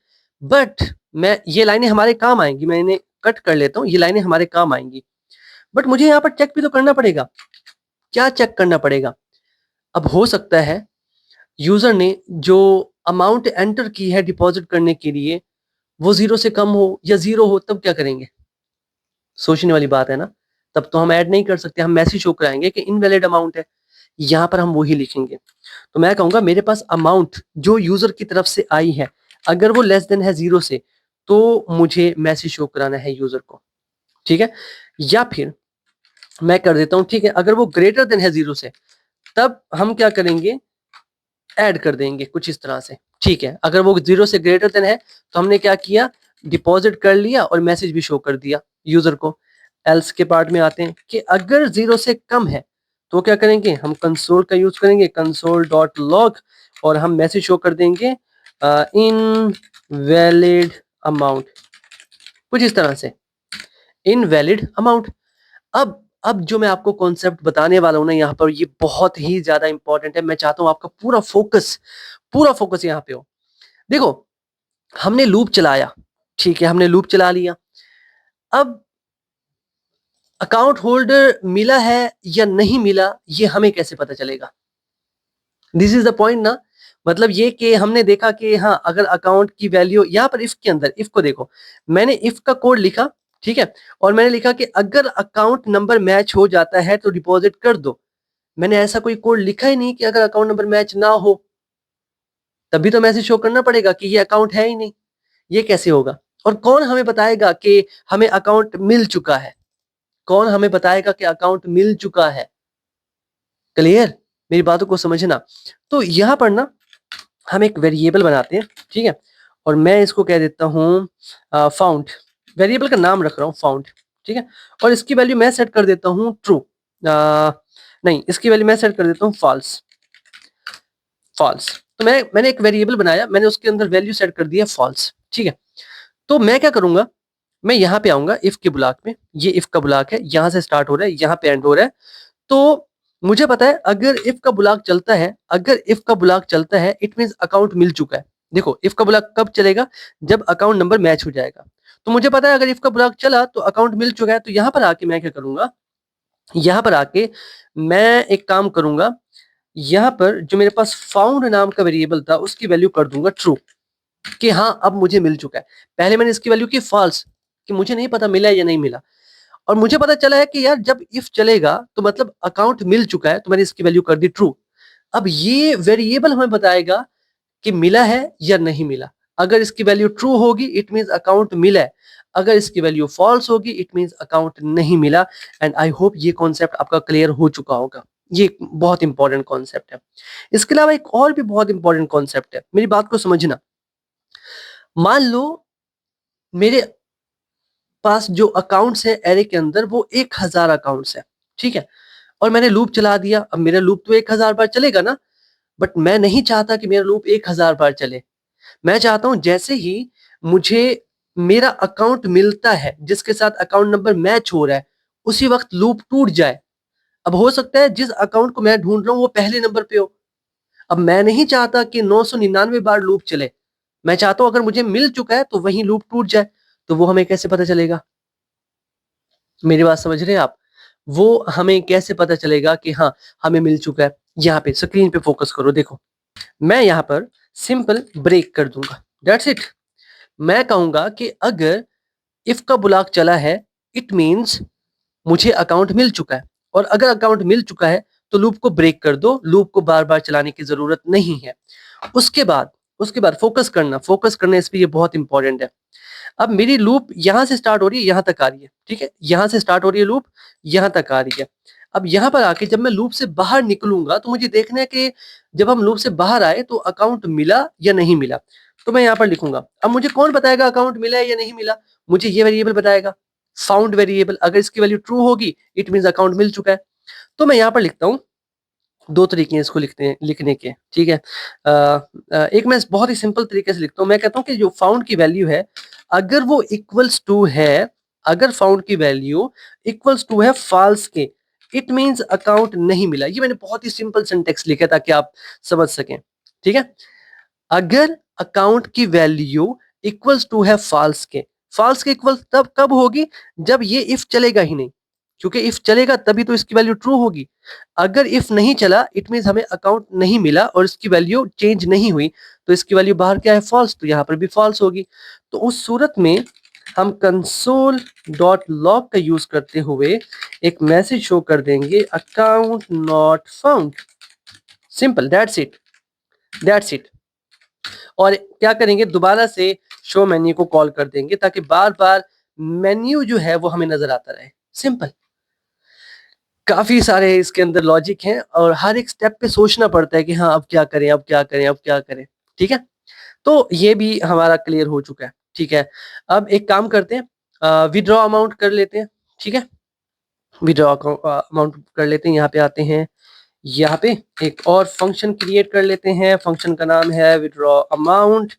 बट मैं, ये लाइनें हमारे काम आएंगी, मैं इन्हें कट कर लेता हूँ, ये लाइनें हमारे काम आएंगी, बट मुझे यहाँ पर चेक भी तो करना पड़ेगा। क्या चेक करना पड़ेगा? अब हो सकता है यूजर ने जो अमाउंट एंटर की है डिपॉजिट करने के लिए वो जीरो से कम हो या जीरो हो, तब क्या करेंगे? सोचने वाली बात है ना। तब तो हम ऐड नहीं कर सकते, हम मैसेज शो कराएंगे कि इनवैलिड अमाउंट है, यहाँ पर हम वही लिखेंगे। तो मैं कहूंगा मेरे पास अमाउंट जो यूजर की तरफ से आई है, अगर वो लेस देन है जीरो से, तो मुझे मैसेज शो कराना है यूजर को, ठीक है। या फिर मैं कर देता हूं, ठीक है, अगर वो ग्रेटर देन है जीरो से, तब हम क्या करेंगे, ऐड कर देंगे कुछ इस तरह से, ठीक है। अगर वो जीरो से ग्रेटर देन है तो हमने क्या किया, डिपॉजिट कर लिया और मैसेज भी शो कर दिया यूजर को। एल्स के पार्ट में आते हैं कि अगर जीरो से कम है तो क्या करेंगे, हम कंसोल का यूज करेंगे, कंसोल डॉट लॉग, और हम मैसेज शो कर देंगे इनवैलिड अमाउंट, कुछ इस तरह से, इनवैलिड अमाउंट। अब जो मैं आपको कॉन्सेप्ट बताने वाला हूं ना, यहाँ पर ये बहुत ही ज्यादा इंपॉर्टेंट है, मैं चाहता हूं आपका पूरा फोकस यहाँ पे हो। देखो, हमने लूप चलाया, ठीक है, हमने लूप चला लिया, अब अकाउंट होल्डर मिला है या नहीं मिला, ये हमें कैसे पता चलेगा? दिस इज द पॉइंट ना। मतलब ये कि हमने देखा कि हाँ अगर अकाउंट की वैल्यू, यहाँ पर इफ के अंदर, इफ को देखो, मैंने इफ का कोड लिखा, ठीक है, और मैंने लिखा कि अगर अकाउंट नंबर मैच हो जाता है तो डिपॉजिट कर दो। मैंने ऐसा कोई कोड लिखा ही नहीं कि अगर अकाउंट नंबर मैच ना हो तभी तो मैसेज शो करना पड़ेगा कि ये अकाउंट है ही नहीं। ये कैसे होगा? और कौन हमें बताएगा कि हमें अकाउंट मिल चुका है? कौन हमें बताएगा कि अकाउंट मिल चुका है? क्लियर? मेरी बातों को समझना। तो यहाँ पर ना हम एक वेरिएबल बनाते हैं, ठीक है, और मैं इसको कह देता हूँ फाउंड, वेरिएबल का नाम रख रहा हूँ फाउंड, ठीक है, और इसकी वैल्यू मैं सेट कर देता हूँ ट्रू, नहीं, इसकी वैल्यू मैं सेट कर देता हूँ फॉल्स, फॉल्स। तो मैंने एक वेरिएबल बनाया, मैंने उसके अंदर वैल्यू सेट कर दिया फॉल्स, ठीक है। तो मैं क्या करूंगा, मैं यहाँ पे आऊंगा इफ के ब्लॉक में, ये इफ का ब्लॉक है, यहाँ से स्टार्ट हो रहा है, यहाँ पे एंड हो रहा है। तो मुझे पता है अगर इफ का ब्लॉक चलता है, अगर इफ का ब्लॉक चलता है इट मींस अकाउंट मिल चुका है। देखो, इफ का ब्लॉक कब चलेगा, जब अकाउंट नंबर मैच हो जाएगा। तो मुझे पता है अगर इफ का ब्लॉक चला तो अकाउंट मिल चुका है। तो यहाँ पर आके मैं क्या करूंगा, यहाँ पर आके मैं एक काम करूंगा, यहाँ पर जो मेरे पास फाउंड नाम का वेरिएबल था उसकी वैल्यू कर दूंगा ट्रू, कि हाँ अब मुझे मिल चुका है। पहले मैंने इसकी वैल्यू की फॉल्स, कि मुझे नहीं पता मिला या नहीं मिला, और मुझे पता चला है कि यार जब इफ चलेगा तो मतलब अकाउंट मिल चुका है, तो मैंने इसकी वैल्यू कर दी ट्रू। अब ये वेरिएबल हमें बताएगा कि मिला है या नहीं मिला। अगर इसकी वैल्यू ट्रू होगी इट मींस अकाउंट मिला है, अगर इसकी वैल्यू फॉल्स होगी इट मींस अकाउंट नहीं मिला। एंड आई होप ये कॉन्सेप्ट आपका क्लियर हो चुका होगा। ये बहुत इंपॉर्टेंट कॉन्सेप्ट है। इसके अलावा एक और भी बहुत इंपॉर्टेंट कॉन्सेप्ट है, मेरी बात को समझना। मान लो मेरे पास जो अकाउंट्स है एरे के अंदर वो 1000 अकाउंट्स है, ठीक है, और मैंने लूप चला दिया। अब मेरा लूप तो 1000 बार चलेगा ना, बट मैं नहीं चाहता कि मेरा लूप 1000 बार चले। मैं चाहता हूं जैसे ही मुझे मेरा अकाउंट मिलता है जिसके साथ अकाउंट नंबर मैच हो रहा है, उसी वक्त लूप टूट जाए। अब हो सकता है जिस अकाउंट को मैं ढूंढ रहा हूँ वो पहले नंबर पे हो। अब मैं नहीं चाहता कि 999 बार लूप चले, मैं चाहता हूं अगर मुझे मिल चुका है तो वही लूप टूट जाए। तो वो हमें कैसे पता चलेगा? मेरी बात समझ रहे हैं आप? वो हमें कैसे पता चलेगा कि हाँ हमें मिल चुका है? यहाँ पे स्क्रीन पे फोकस करो, देखो मैं यहाँ पर सिंपल ब्रेक कर दूंगा, दैट्स इट। मैं कहूंगा कि अगर इफ का ब्लॉक चला है, इट मीन्स मुझे अकाउंट मिल चुका है, और अगर अकाउंट मिल चुका है तो लूप को ब्रेक कर दो, लूप को बार बार चलाने की जरूरत नहीं है। उसके बाद फोकस करना इस पे, ये बहुत इंपॉर्टेंट है। अब मेरी लूप यहाँ से स्टार्ट हो रही है, यहाँ तक आ रही है, ठीक है, यहाँ से स्टार्ट हो रही है लूप, यहाँ तक आ रही है। अब यहाँ पर आके जब मैं लूप से बाहर निकलूंगा तो मुझे देखना है कि जब हम लूप से बाहर आए तो अकाउंट मिला या नहीं मिला। तो मैं यहाँ पर लिखूंगा। अब मुझे कौन बताएगा अकाउंट मिला है या नहीं मिला? मुझे ये वेरिएबल बताएगा, फाउंड वेरिएबल। अगर इसकी वैल्यू ट्रू होगी इट मीन अकाउंट मिल चुका है। तो मैं यहाँ पर लिखता हूँ, दो तरीके हैं इसको लिखने के, ठीक है। एक मैं बहुत ही सिंपल तरीके से लिखता हूँ, मैं कहता हूँ कि जो फाउंड की वैल्यू है, अगर वो इक्वल्स टू है, अगर फाउंड की वैल्यू इक्वल्स टू है फॉल्स के, इट मींस अकाउंट नहीं मिला। ये मैंने बहुत ही सिंपल सिंटेक्स लिखा ताकि आप समझ सकें, ठीक है। अगर अकाउंट की वैल्यू इक्वल्स टू है फॉल्स के इक्वल तब कब होगी? जब ये इफ चलेगा ही नहीं, क्योंकि इफ चलेगा तभी तो इसकी वैल्यू ट्रू होगी। अगर इफ नहीं चला इट मीन हमें अकाउंट नहीं मिला और इसकी वैल्यू चेंज नहीं हुई, तो इसकी वैल्यू बाहर क्या है? फॉल्स। तो यहाँ पर भी फॉल्स होगी। तो उस सूरत में हम कंसोल डॉट लॉग का यूज करते हुए एक मैसेज शो कर देंगे, account not found. Simple, that's it. और क्या करेंगे, दोबारा से शो मेन्यू को कॉल कर देंगे ताकि बार बार मेन्यू जो है वो हमें नजर आता रहे। सिंपल। काफी सारे इसके अंदर लॉजिक हैं और हर एक स्टेप पे सोचना पड़ता है कि हाँ अब क्या करें, अब क्या करें, अब क्या करें, ठीक है। तो ये भी हमारा क्लियर हो चुका है, ठीक है। अब एक काम करते हैं, विड्रॉ अमाउंट कर लेते हैं, ठीक है। विड्रॉ अमाउंट कर लेते हैं, यहाँ पे आते हैं, यहाँ पे एक और फंक्शन क्रिएट कर लेते हैं, फंक्शन का नाम है विड्रॉ अमाउंट,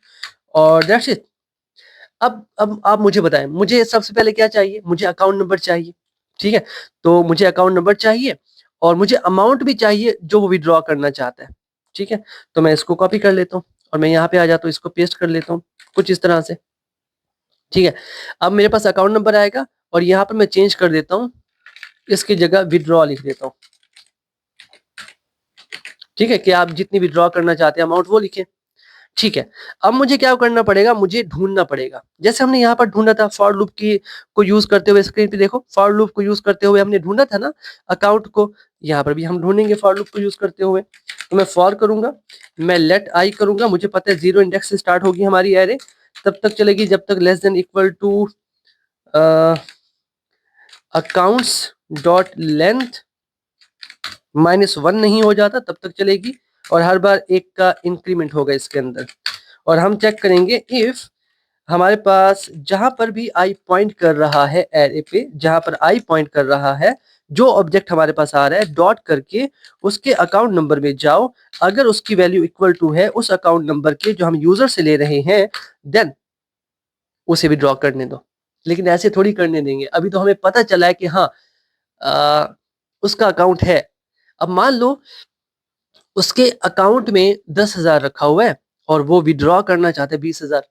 और दैट्स इट। अब आप मुझे बताएं, मुझे सबसे पहले क्या चाहिए? मुझे अकाउंट नंबर चाहिए, ठीक है। तो मुझे अकाउंट नंबर चाहिए और मुझे अमाउंट भी चाहिए जो वो विड्रॉ करना चाहता है, ठीक है। तो मैं इसको कॉपी कर लेता हूँ और मैं यहाँ पे आ जाता हूँ, इसको पेस्ट कर लेता हूँ कुछ इस तरह से, ठीक है। अब मेरे पास अकाउंट नंबर आएगा और यहाँ पर मैं चेंज कर देता हूँ, इसकी जगह विड्रॉ लिख देता हूँ, ठीक है, कि आप जितनी विड्रॉ करना चाहते हैं अमाउंट वो लिखें, ठीक है। अब मुझे क्या करना पड़ेगा? मुझे ढूंढना पड़ेगा, जैसे हमने यहाँ पर ढूंढा था फॉर लूप की को यूज करते हुए, स्क्रीन पे देखो फॉर लूप को यूज करते हुए हमने ढूंढा था ना अकाउंट को। यहाँ पर भी हम ढूंढेंगे फॉर लूप को यूज करते हुए। तो मैं फॉर करूंगा, मैं लेट आई करूंगा, मुझे पता है 0 इंडेक्स से स्टार्ट होगी हमारी एरे, तब तक चलेगी जब तक less than equal to accounts dot length -1 नहीं हो जाता तब तक चलेगी, और हर बार एक का इंक्रीमेंट होगा इसके अंदर। और हम चेक करेंगे इफ हमारे पास जहां पर भी आई पॉइंट कर रहा है एरे पे, जहां पर आई पॉइंट कर रहा है, जो ऑब्जेक्ट हमारे पास आ रहा है, डॉट करके उसके अकाउंट नंबर में जाओ। अगर उसकी वैल्यू इक्वल टू है उस अकाउंट नंबर के जो हम यूजर से ले रहे हैं, देन उसे भी ड्रॉ करने दो। लेकिन ऐसे थोड़ी करने देंगे, अभी तो हमें पता चला है कि हाँ आ, उसका अकाउंट है। अब मान लो उसके अकाउंट में 10,000 रखा हुआ है और वो विड्रॉ करना चाहते हैं 20,000,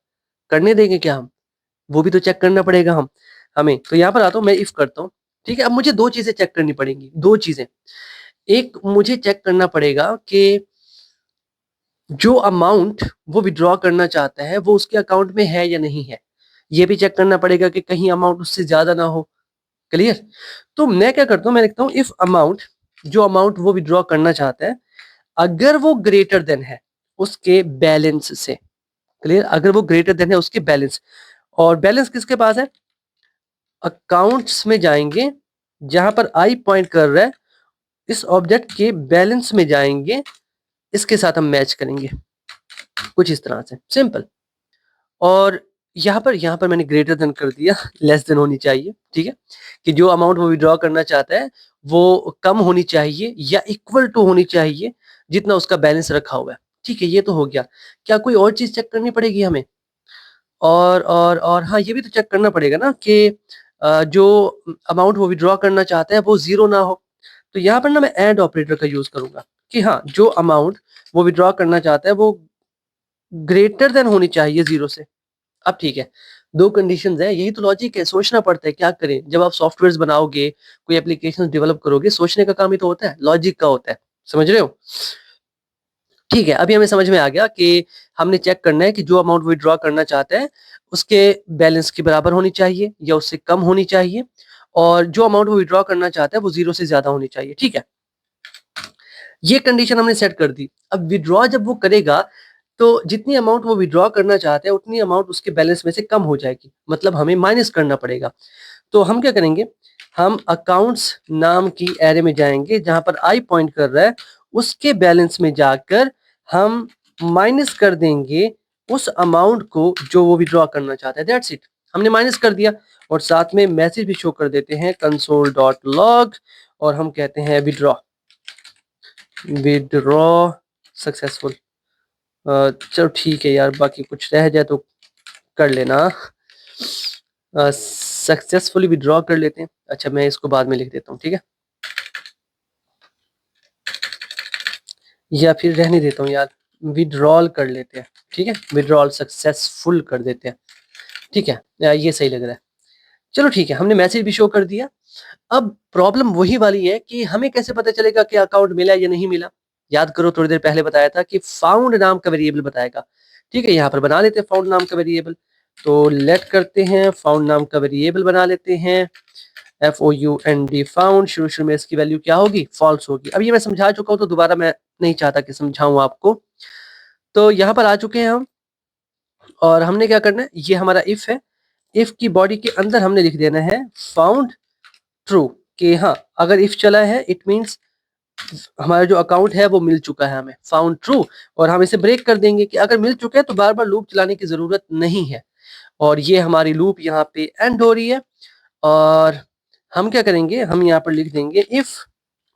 करने देंगे क्या हम? वो भी तो चेक करना पड़ेगा हमें। तो यहाँ पर आता हूँ, मैं इफ करता हूँ, ठीक है। अब मुझे दो चीजें चेक करनी पड़ेंगी, दो चीजें। एक मुझे चेक करना पड़ेगा कि जो अमाउंट वो विड्रॉ करना चाहता है वो उसके अकाउंट में है या नहीं है। ये भी चेक करना पड़ेगा कि कहीं अमाउंट उससे ज्यादा ना हो। क्लियर? तो मैं क्या करता हूँ, मैं लिखता हूँ इफ अमाउंट, जो अमाउंट वो विड्रॉ करना चाहता है, अगर वो ग्रेटर देन है उसके बैलेंस से। क्लियर? अगर वो ग्रेटर देन है उसके बैलेंस, और बैलेंस किसके पास है? अकाउंट्स में जाएंगे, जहां पर आई पॉइंट कर रहा है, इस ऑब्जेक्ट के बैलेंस में जाएंगे, इसके साथ हम मैच करेंगे कुछ इस तरह से, सिंपल। और यहाँ पर मैंने ग्रेटर देन कर दिया, लेस देन होनी चाहिए, ठीक है, कि जो अमाउंट वो विड्रॉ करना चाहता है वो कम होनी चाहिए या इक्वल टू होनी चाहिए जितना उसका बैलेंस रखा हुआ है, ठीक है। ये तो हो गया। क्या कोई और चीज चेक करनी पड़ेगी हमें? और हाँ, ये भी तो चेक करना पड़ेगा ना कि जो अमाउंट वो विड्रॉ करना चाहता है वो जीरो ना हो। तो यहाँ पर ना मैं एंड ऑपरेटर का यूज करूंगा कि हाँ, जो अमाउंट वो विड्रॉ करना चाहता है वो ग्रेटर देन होनी चाहिए 0 से। अब ठीक है, 2 कंडीशंस है, यही तो लॉजिक है, सोचना पड़ता है, क्या करें? जब आप सॉफ्टवेयर्स बनाओगे, कोई एप्लीकेशंस डेवलप करोगे, सोचने का काम ही तो होता है, लॉजिक का होता है, समझ रहे हो? ठीक है, अभी हमें समझ में आ गया कि हमने चेक करना है कि जो अमाउंट विथड्रॉ करना चाहते हैं, उसके बैलेंस के बराबर होनी चाहिए या उससे कम होनी चाहिए, और जो अमाउंट वो विथड्रॉ करना चाहता है वो 0 से ज़्यादा होनी चाहिए, ठीक है? ये कंडीशन हमने सेट कर दी। अब विथड्रॉ जब वो करेगा, तो जितनी अमाउंट वो विथड्रॉ करना चाहते हैं, उतनी अमाउंट उसके बैलेंस में से कम हो जाएगी, मतलब हमें माइनस करना पड़ेगा। तो हम क्या करेंगे, हम अकाउंट्स नाम की एरे में जाएँगे, जहाँ पर आई पॉइंट कर रहा है, उसके बैलेंस में जाकर हम माइनस कर देंगे उस अमाउंट को जो वो विथड्रॉ करना चाहता है, दैट्स इट। हमने माइनस कर दिया और साथ में मैसेज भी शो कर देते हैं console.log, और हम कहते हैं विथड्रॉ सक्सेसफुल। चलो ठीक है यार, बाकी कुछ रह जाए तो कर लेना। सक्सेसफुली विथड्रॉ कर लेते हैं। अच्छा, मैं इसको बाद में लिख देता हूँ, ठीक है, या फिर रहने देता हूँ यार, विड्रॉल कर लेते हैं, ठीक है, विड्रॉल सक्सेसफुल कर देते हैं, ठीक है, ये सही लग रहा है। चलो ठीक है, हमने मैसेज भी शो कर दिया। अब प्रॉब्लम वही वाली है कि हमें कैसे पता चलेगा कि अकाउंट मिला या नहीं मिला? याद करो, थोड़ी देर पहले बताया था कि फाउंड नाम का वेरिएबल बताएगा, ठीक है, यहाँ पर बना लेते हैं फाउंड नाम का वेरिएबल। तो लेट करते हैं, फाउंड नाम का वेरिएबल बना लेते हैं, FOUND फाउंड, शुरू में इसकी वैल्यू क्या होगी? फॉल्स होगी। अब ये मैं समझा चुका हूँ, तो दोबारा मैं नहीं चाहता कि समझाऊं आपको। तो यहाँ पर आ चुके हैं हम, और हमने क्या करना है, ये हमारा इफ है, इफ की बॉडी के अंदर हमने लिख देना है फाउंड ट्रू, कि हाँ, अगर इफ चला है इट मीन्स हमारा जो अकाउंट है वो मिल चुका है हमें, फाउंड ट्रू। और हम इसे ब्रेक कर देंगे कि अगर मिल चुका है तो बार बार लूप चलाने की जरूरत नहीं है, और ये हमारी लूप यहाँ पे एंड हो रही है। और हम क्या करेंगे, हम यहाँ पर लिख देंगे इफ,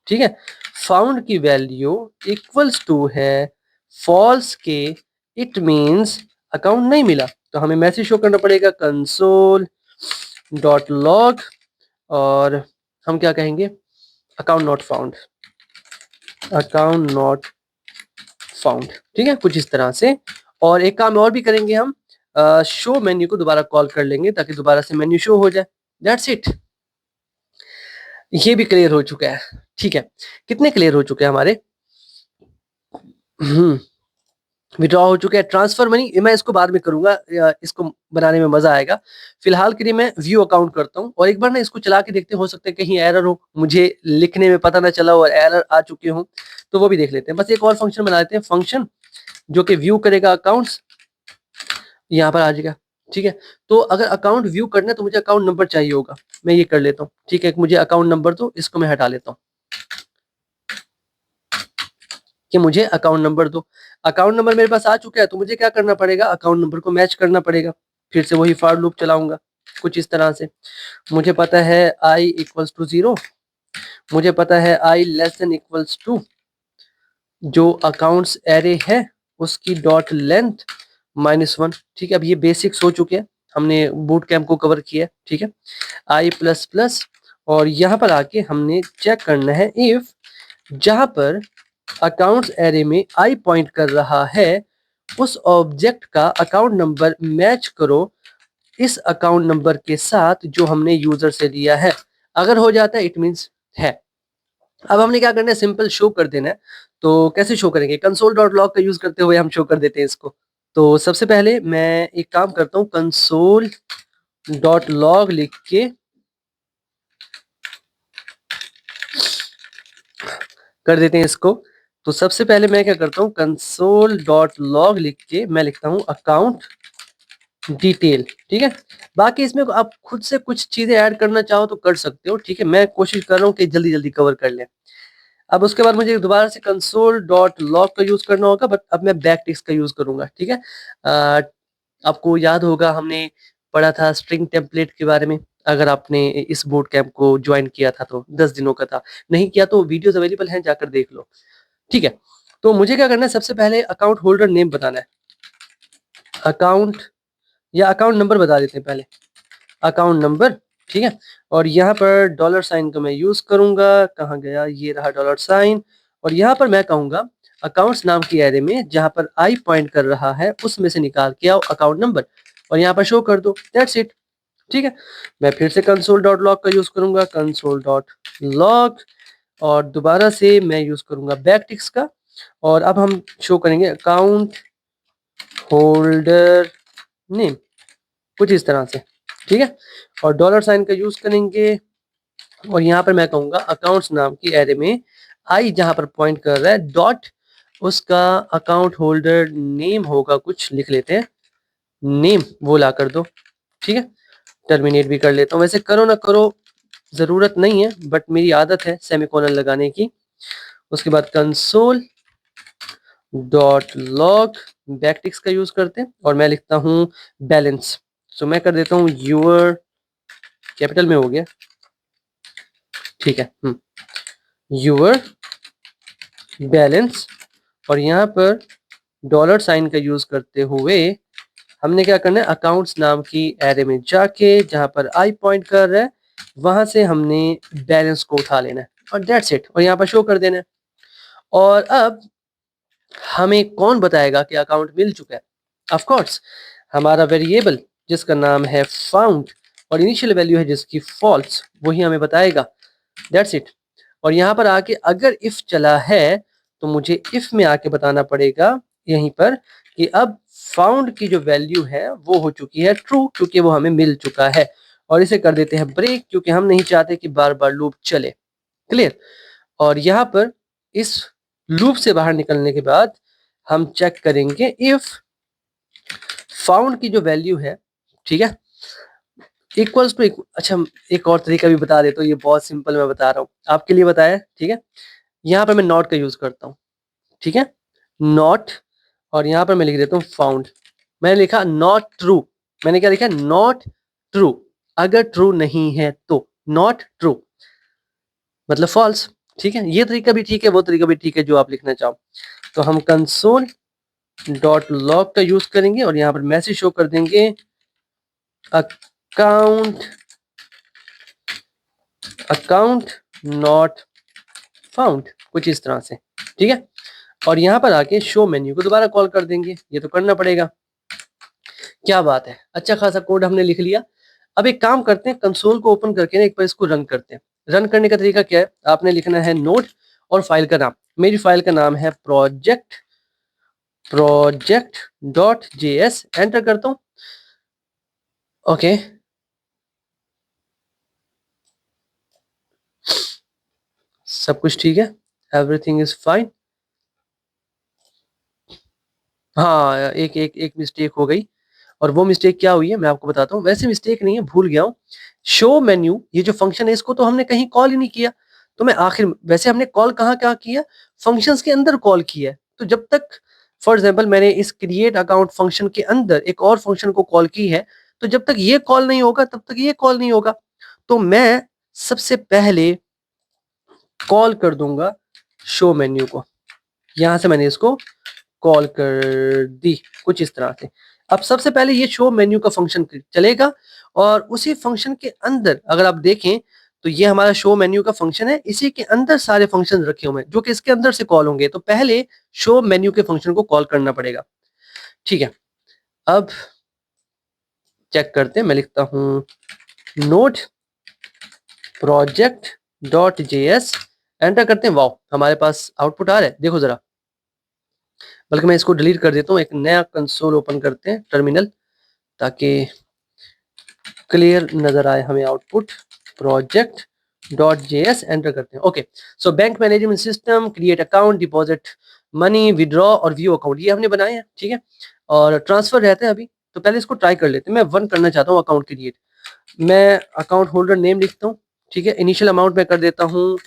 ठीक है, फाउंड की वैल्यू इक्वल्स टू है फॉल्स के, इट मीन्स अकाउंट नहीं मिला। तो हमें मैसेज शो करना पड़ेगा console.log, और हम क्या कहेंगे, account not found, account not found, ठीक है, कुछ इस तरह से। और एक काम और भी करेंगे हम, शो मेन्यू को दोबारा कॉल कर लेंगे ताकि दोबारा से मेन्यू शो हो जाए, दैट्स इट। ये भी क्लियर हो चुका है, ठीक है। कितने क्लियर हो चुके हैं हमारे? विड्रॉ हो चुके हैं। ट्रांसफर मनी मैं इसको बाद में करूंगा, इसको बनाने में मजा आएगा। फिलहाल के लिए मैं व्यू अकाउंट करता हूँ, और एक बार ना इसको चला के देखते हैं, हो सकता है कहीं एरर हो, मुझे लिखने में पता ना चला और एरर आ चुके हों, तो वो भी देख लेते हैं। बस एक और फंक्शन बना लेते हैं, फंक्शन जो कि व्यू करेगा अकाउंट्स, यहाँ पर आ जाएगा, ठीक है। तो अगर अकाउंट व्यू करना है तो मुझे अकाउंट नंबर चाहिए होगा, मैं ये कर लेता हूँ, ठीक है, मुझे अकाउंट नंबर दो, इसको मैं हटा लेता हूँ कि मुझे अकाउंट नंबर दो। अकाउंट नंबर मेरे पास आ चुका है, तो मुझे क्या करना पड़ेगा, अकाउंट नंबर को मैच करना पड़ेगा। फिर से वही फॉर लूप चलाऊंगा कुछ इस तरह से। मुझे पता है i इक्वल्स टू 0, मुझे पता है i less than equals to जो अकाउंट्स एरे है उसकी डॉट लेंथ -1, ठीक है। अब ये बेसिक्स हो चुके हैं, हमने बूट कैम्प को कवर किया है, ठीक है। i प्लस प्लस, और यहाँ पर आके हमने चेक करना है इफ जहाँ पर अकाउंट्स एरे में आई पॉइंट कर रहा है उस ऑब्जेक्ट का अकाउंट नंबर मैच करो इस अकाउंट नंबर के साथ जो हमने यूजर से लिया है। अगर हो जाता है इट मींस है। अब हमने क्या करना है, सिंपल शो कर देना है। तो कैसे शो करेंगे, console.log का यूज करते हुए हम शो कर देते हैं इसको। तो सबसे पहले मैं एक काम करता हूँ, console.log लिख के कर देते हैं इसको। तो सबसे पहले मैं क्या करता हूँ, console.log लिख के मैं लिखता हूँ अकाउंट डिटेल, ठीक है। बाकी इसमें आप खुद से कुछ चीजें ऐड करना चाहो तो कर सकते हो, ठीक है। मैं कोशिश कर रहा हूँ कि जल्दी जल्दी कवर कर लें। अब उसके बाद मुझे दोबारा से console.log का यूज करना होगा, बट अब मैं बैक टिक्स का यूज करूंगा, ठीक है। आपको याद होगा हमने पढ़ा था स्ट्रिंग टेम्पलेट के बारे में, अगर आपने इस बोट कैंप को ज्वाइन किया था तो 10 दिनों का था, नहीं किया तो वीडियोस अवेलेबल हैं, जाकर देख लो, ठीक है। तो मुझे क्या करना है, सबसे पहले अकाउंट होल्डर नेम बताना है, अकाउंट या अकाउंट नंबर बता देते हैं पहले, अकाउंट नंबर, ठीक है। और यहाँ पर डॉलर साइन का मैं यूज करूंगा, कहाँ गया, ये रहा डॉलर साइन। और यहाँ पर मैं कहूंगा अकाउंट्स नाम की एरे में जहां पर आई पॉइंट कर रहा है उसमें से निकाल के आओ अकाउंट नंबर और यहाँ पर शो कर दो, दैट्स इट। ठीक है, मैं फिर से कंसोल डॉट लॉग का यूज करूंगा, कंसोल डॉट लॉग, और दोबारा से मैं यूज करूंगा बैकटिक्स का। और अब हम शो करेंगे अकाउंट होल्डर नेम, कुछ इस तरह से। ठीक है, और डॉलर साइन का यूज करेंगे और यहाँ पर मैं कहूंगा अकाउंट्स नाम की एरे में आई जहां पर पॉइंट कर रहा है डॉट उसका अकाउंट होल्डर नेम होगा, कुछ लिख लेते हैं, नेम वो ला कर दो। ठीक है, टर्मिनेट भी कर लेता हूँ, वैसे करो ना करो जरूरत नहीं है बट मेरी आदत है सेमीकोलन लगाने की। उसके बाद कंसोल डॉट लॉग बैकटिक्स का यूज करते हैं और मैं लिखता हूँ बैलेंस। सो मैं कर देता हूँ यूर, कैपिटल में हो गया, ठीक है, यूर बैलेंस। और यहाँ पर डॉलर साइन का यूज करते हुए हमने क्या करना है, अकाउंट्स नाम की एरे में जाके जहां पर आई पॉइंट कर रहा है वहां से हमने बैलेंस को उठा लेना है और दैट्स इट, और यहाँ पर शो कर देना है। और अब हमें कौन बताएगा कि अकाउंट मिल चुका है? ऑफ कोर्स हमारा वेरिएबल जिसका नाम है फाउंड और इनिशियल वैल्यू है जिसकी फॉल्स, वही हमें बताएगा, दैट्स इट। और यहाँ पर आके अगर इफ चला है तो मुझे इफ में आके बताना पड़ेगा यहीं पर कि अब फाउंड की जो वैल्यू है वो हो चुकी है ट्रू, क्योंकि वो हमें मिल चुका है। और इसे कर देते हैं ब्रेक, क्योंकि हम नहीं चाहते कि बार बार लूप चले। क्लियर? और यहाँ पर इस लूप से बाहर निकलने के बाद हम चेक करेंगे इफ फाउंड की जो वैल्यू है, ठीक है, इक्वल्स टू, अच्छा एक और तरीका भी बता देता हूँ, ये बहुत सिंपल मैं बता रहा हूँ आपके लिए बताया, ठीक है। यहाँ पर मैं नॉट का यूज करता हूँ, ठीक है, नॉट, और यहाँ पर मैं लिख देता हूँ फाउंड। मैंने लिखा नॉट ट्रू, मैंने क्या लिखा, नॉट ट्रू, अगर ट्रू नहीं है तो नॉट ट्रू मतलब फॉल्स। ठीक है, ये तरीका भी ठीक है, वो तरीका भी ठीक है जो आप लिखना चाहो। तो हम कंसोल डॉट लॉग का यूज करेंगे और यहाँ पर मैसेज शो कर देंगे अकाउंट नॉट फाउंड, कुछ इस तरह से। ठीक है, और यहाँ पर आके शो मेन्यू को दोबारा कॉल कर देंगे, ये तो करना पड़ेगा। क्या बात है, अच्छा खासा कोड हमने लिख लिया। अब एक काम करते हैं, कंसोल को ओपन करके ना एक बार इसको रन करते हैं। रन करने का तरीका क्या है, आपने लिखना है नोड और फाइल का नाम, मेरी फाइल का नाम है project.js, एंटर करता हूँ। ओके, सब कुछ ठीक है, एवरीथिंग इज फाइन। हाँ, एक एक एक मिस्टेक हो गई, और वो मिस्टेक क्या हुई है मैं आपको बताता हूँ। वैसे मिस्टेक नहीं है, भूल गया हूँ। शो मेन्यू ये जो फंक्शन है इसको तो हमने कहीं कॉल ही नहीं किया, तो मैं आखिर वैसे हमने कॉल कहाँ कहाँ किया, फंक्शंस के अंदर कॉल किया है। तो जब तक फॉर एग्जांपल मैंने इस क्रिएट अकाउंट फंक्शन के अंदर एक और फंक्शन को कॉल की है, तो जब तक ये कॉल नहीं होगा तब तक ये कॉल नहीं होगा। तो मैं सबसे पहले कॉल कर दूंगा शो मेन्यू को, यहां से मैंने इसको कॉल कर दी, कुछ इस तरह से। अब सबसे पहले ये शो मेन्यू का फंक्शन चलेगा और उसी फंक्शन के अंदर अगर आप देखें तो ये हमारा शो मेन्यू का फंक्शन है, इसी के अंदर सारे फंक्शन रखे हुए हैं जो कि इसके अंदर से कॉल होंगे। तो पहले शो मेन्यू के फंक्शन को कॉल करना पड़ेगा। ठीक है, अब चेक करते हैं, मैं लिखता हूँ नोड project.js, एंटर करते हैं। वाओ, हमारे पास आउटपुट आ रहा है, देखो जरा। बल्कि मैं इसको डिलीट कर देता हूँ, एक नया कंसोल ओपन करते हैं, टर्मिनल, ताकि क्लियर नजर आए हमें आउटपुट। project.js, एंटर करते हैं। Okay, so bank management system, create account, deposit money, withdraw और व्यू अकाउंट, ये हमने बनाए हैं। ठीक है, और ट्रांसफर रहते हैं अभी, तो पहले इसको ट्राई कर लेते हैं। मैं वन करना चाहता हूँ अकाउंट क्रिएट, मैं अकाउंट होल्डर नेम लिखता हूँ। ठीक है, इनिशियल अमाउंट मैं कर देता हूँ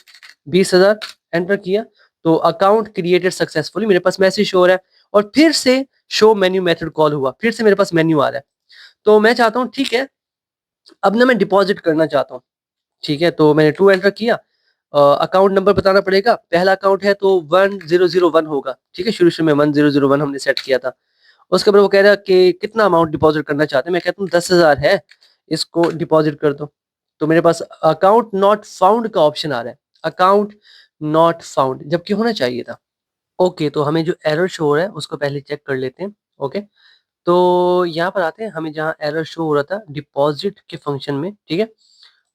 20,000, एंटर किया तो अकाउंट क्रिएटेड सक्सेसफुली, मेरे पास मैसेज शो हो रहा है और फिर से शो मेन्यू मेथड कॉल हुआ, फिर से मेरे पास मेन्यू आ रहा है। तो मैं चाहता हूँ, ठीक है, अब ना मैं डिपॉजिट करना चाहता हूँ। ठीक है, तो मैंने 2 एंटर किया, अकाउंट नंबर बताना पड़ेगा, पहला अकाउंट है तो 1001 होगा। ठीक है, शुरू में 1001 हमने सेट किया था। उसके बाद वो कह रहा है कि कितना अमाउंट डिपॉजिट करना चाहते हैं, मैं कहता हूँ 10,000 है, इसको डिपॉजिट कर दो। तो मेरे पास अकाउंट नॉट फाउंड का ऑप्शन आ रहा है, अकाउंट नॉट फाउंड, जबकि होना चाहिए था। ओके, तो हमें जो एरर शो हो रहा है उसको पहले चेक कर लेते हैं। ओके, तो यहाँ पर आते हैं, हमें जहाँ एरर शो हो रहा था डिपॉजिट के फंक्शन में, ठीक है,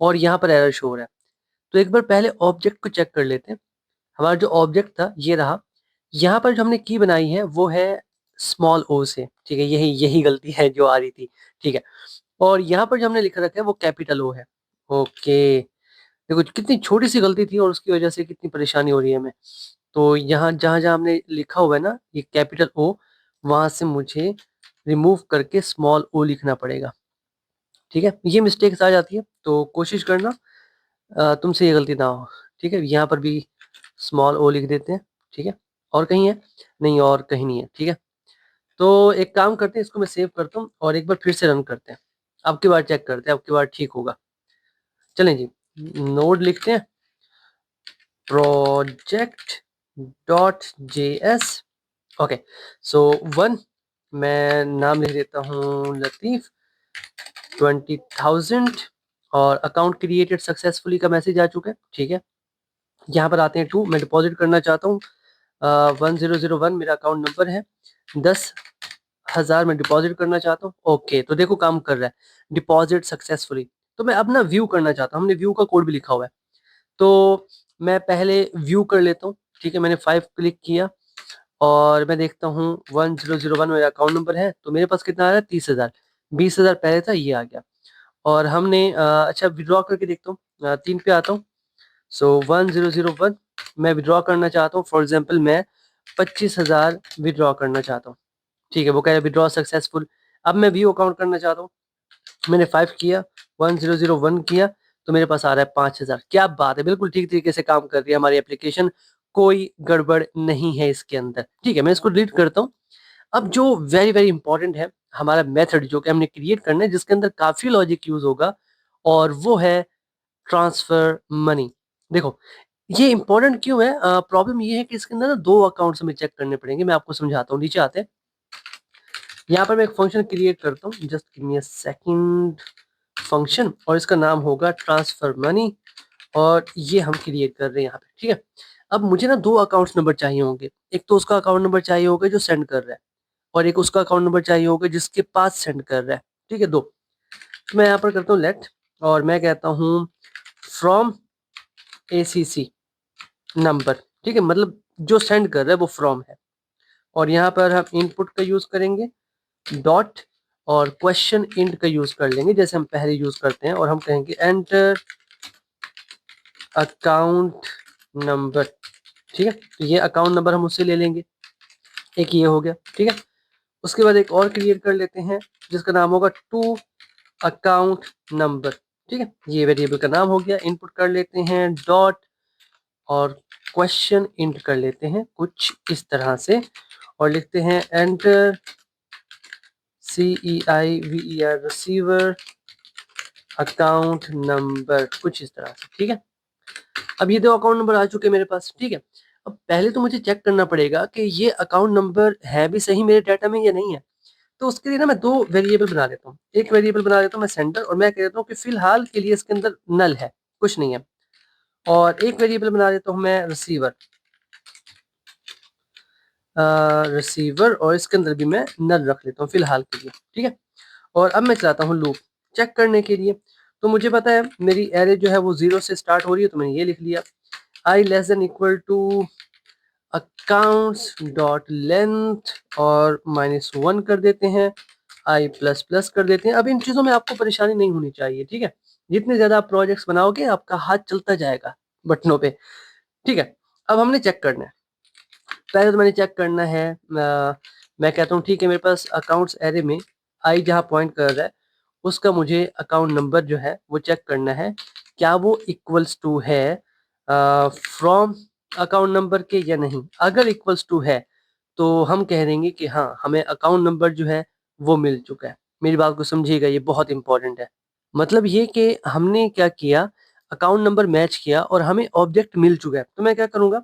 और यहाँ पर एरर शो हो रहा है। तो एक बार पहले ऑब्जेक्ट को चेक कर लेते हैं। हमारा जो ऑब्जेक्ट था ये रहा, यहाँ पर जो हमने की बनाई है वो है स्मॉल ओ से, ठीक है, यही यही गलती है जो आ रही थी, ठीक है। और यहाँ पर जो हमने लिख रखा है वो कैपिटल ओ है। ओके, देखो कितनी छोटी सी गलती थी और उसकी वजह से कितनी परेशानी हो रही है हमें। तो यहाँ जहाँ जहाँ हमने लिखा हुआ है ना ये कैपिटल ओ, वहां से मुझे रिमूव करके स्मॉल ओ लिखना पड़ेगा, ठीक है। ये मिस्टेक्स आ जाती है तो कोशिश करना तुमसे ये गलती ना हो, ठीक है। यहाँ पर भी स्मॉल ओ लिख देते हैं, ठीक है। और कहीं है? नहीं, और कहीं नहीं है, ठीक है। तो एक काम करते हैं, इसको मैं सेव करता हूँ और एक बार फिर से रन करते हैं। अब की बार चेक करते हैं, अब की बार ठीक होगा। चलें जी, नोड लिखते हैं, प्रोजेक्ट डॉट जेएस। ओके, सो 1, मैं नाम लिख देता हूँ लतीफ़ 20,000 और अकाउंट क्रिएटेड सक्सेसफुली का मैसेज आ चुका है, ठीक है। यहाँ पर आते हैं 2, मैं डिपॉजिट करना चाहता हूँ 1001 मेरा अकाउंट नंबर है, 10,000 मैं डिपॉजिट करना चाहता हूँ। ओके, तो देखो काम कर रहा है, डिपॉजिट सक्सेसफुली। तो मैं अब ना व्यू करना चाहता हूँ, हमने व्यू का कोड भी लिखा हुआ है, तो मैं पहले व्यू कर लेता हूँ, ठीक है। मैंने 5 क्लिक किया और मैं देखता हूँ 1001 मेरा अकाउंट नंबर है, तो मेरे पास कितना आ रहा है 30,000, 20,000 पहले था, ये आ गया। और हमने अच्छा विड्रॉ करके देखता हूँ, 3 पे आता हूँ। सो 1001 मैं विड्रॉ करना चाहता हूँ, फॉर एग्जाम्पल मैं 25,000 विड्रॉ करना चाहता हूँ, ठीक है। वो कह रहा है विड्रॉ सक्सेसफुल। अब मैं व्यू अकाउंट करना चाहता हूँ, मैंने 5 किया, 1001 किया, तो मेरे पास आ रहा है 5,000। क्या बात है, बिल्कुल ठीक तरीके से काम कर रही है हमारी एप्लीकेशन, कोई गड़बड़ नहीं है इसके अंदर, ठीक है। मैं इसको डिलीट करता हूँ। अब जो वेरी वेरी इंपॉर्टेंट है हमारा मेथड जो कि हमने क्रिएट करना है, जिसके अंदर काफी लॉजिक यूज होगा, और वो है ट्रांसफर मनी। देखो ये इंपॉर्टेंट क्यों है, प्रॉब्लम ये है कि इसके अंदर ना 2 अकाउंट्स हमें चेक करने पड़ेंगे। मैं आपको समझाता हूँ, नीचे आते हैं। यहाँ पर मैं एक फंक्शन क्रिएट करता हूँ, just give me a second, function, और इसका नाम होगा ट्रांसफर मनी, और ये हम क्रिएट कर रहे हैं यहाँ पे, ठीक है। अब मुझे ना 2 अकाउंट्स नंबर चाहिए होंगे, एक तो उसका अकाउंट नंबर चाहिए होगा जो सेंड कर रहा है, और एक उसका अकाउंट नंबर चाहिए होगा जिसके पास सेंड कर रहा है, ठीक है। 2, तो मैं यहाँ पर करता हूँ लेट, और मैं कहता हूँ फ्रॉम ACC नंबर, ठीक है, मतलब जो सेंड कर रहा है वो फ्रॉम है। और यहाँ पर हम इनपुट का यूज करेंगे डॉट, और क्वेश्चन इंट का यूज कर लेंगे जैसे हम पहले यूज करते हैं, और हम कहेंगे एंटर अकाउंट नंबर, ठीक है। तो ये अकाउंट नंबर हम उससे ले लेंगे, एक ये हो गया, ठीक है। उसके बाद एक और क्रिएट कर लेते हैं जिसका नाम होगा टू अकाउंट नंबर, ठीक है। ये वेरिएबल का नाम हो गया। इनपुट कर लेते हैं डॉट, और क्वेश्चन इंट कर लेते हैं कुछ इस तरह से, और लिखते हैं enter CEIVER receiver account number, कुछ इस तरह से, ठीक है। अब ये 2 अकाउंट नंबर आ चुके हैं मेरे पास, ठीक है। अब पहले तो मुझे चेक करना पड़ेगा कि ये अकाउंट नंबर है भी सही मेरे डाटा में या नहीं है। तो उसके लिए ना मैं 2 वेरिएबल बना लेता हूँ। एक वेरिएबल बना लेता हूँ मैं सेंडर, और मैं कह देता हूँ कि फिलहाल के लिए इसके अंदर नल है, कुछ नहीं है। और एक वेरिएबल बना देता हूँ मैं रिसीवर, रिसीवर, और इसके अंदर भी मैं नल रख लेता हूँ फिलहाल के लिए, ठीक है। और अब मैं चलाता हूँ लूप चेक करने के लिए। तो मुझे पता है मेरी एरे जो है वो 0 से स्टार्ट हो रही है, तो मैंने ये लिख लिया i less than equal to accounts dot length, और -1 कर देते हैं, i प्लस प्लस कर देते हैं। अब इन चीज़ों में आपको परेशानी नहीं होनी चाहिए, ठीक है। जितने ज़्यादा आप प्रोजेक्ट्स बनाओगे आपका हाथ चलता जाएगा बटनों पे, ठीक है। अब हमने चेक करना है, पहले तो मैंने चेक करना है, मैं कहता हूँ ठीक है, मेरे पास अकाउंट्स एरे में आई जहाँ पॉइंट कर रहा है उसका मुझे अकाउंट नंबर जो है वो चेक करना है, क्या वो इक्वल्स टू है फ्रॉम अकाउंट नंबर के या नहीं। अगर इक्वल्स टू है तो हम कह देंगे कि हाँ हमें अकाउंट नंबर जो है वो मिल चुका है। मेरी बात को समझिएगा, ये बहुत इंपॉर्टेंट है। मतलब ये कि हमने क्या किया, अकाउंट नंबर मैच किया और हमें ऑब्जेक्ट मिल चुका है। तो मैं क्या करूँगा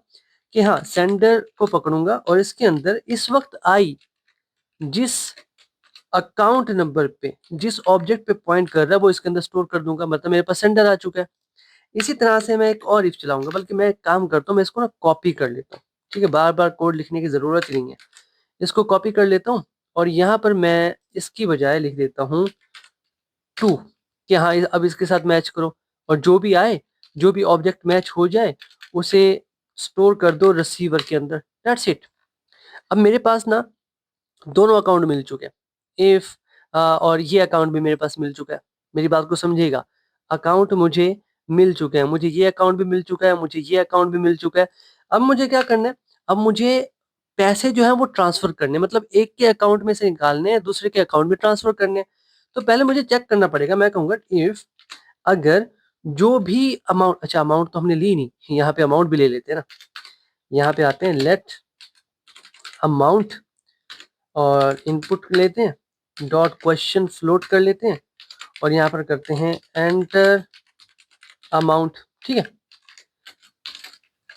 कि हाँ सेंडर को पकड़ूंगा, और इसके अंदर इस वक्त आई जिस अकाउंट नंबर पे जिस ऑब्जेक्ट पे पॉइंट कर रहा है वो इसके अंदर स्टोर कर दूंगा, मतलब मेरे पास सेंडर आ चुका है। इसी तरह से मैं एक और इफ चलाऊंगा, बल्कि मैं एक काम करता हूँ, मैं इसको ना कॉपी कर लेता हूँ। ठीक है, बार बार कोड लिखने की जरूरत ही नहीं है। इसको कॉपी कर लेता हूँ और यहाँ पर मैं इसकी बजाय लिख देता हूँ टू, कि हाँ अब इसके साथ मैच करो, और जो भी आए, जो भी ऑब्जेक्ट मैच हो जाए उसे स्टोर कर दो रिसीवर के अंदर। That's it. अब मेरे पास ना दोनों अकाउंट मिल चुके हैं, इफ और ये अकाउंट भी मेरे पास मिल चुका है। मेरी बात को समझिएगा, अकाउंट मुझे मिल चुके हैं, मुझे ये अकाउंट भी मिल चुका है, मुझे ये अकाउंट भी मिल चुका है। अब मुझे क्या करना है, अब मुझे पैसे जो है वो ट्रांसफर करने हैं, मतलब एक के अकाउंट में से निकालने हैं, दूसरे के अकाउंट में ट्रांसफर करने हैं। तो पहले मुझे चेक करना पड़ेगा, मैं कहूंगा इफ अगर जो भी अमाउंट, अच्छा अमाउंट तो हमने ली नहीं, यहाँ पे अमाउंट भी ले लेते हैं ना। यहाँ पे आते हैं लेट अमाउंट और इनपुट लेते हैं, डॉट क्वेश्चन फ्लोट कर लेते हैं और यहाँ पर करते हैं एंटर अमाउंट। ठीक है,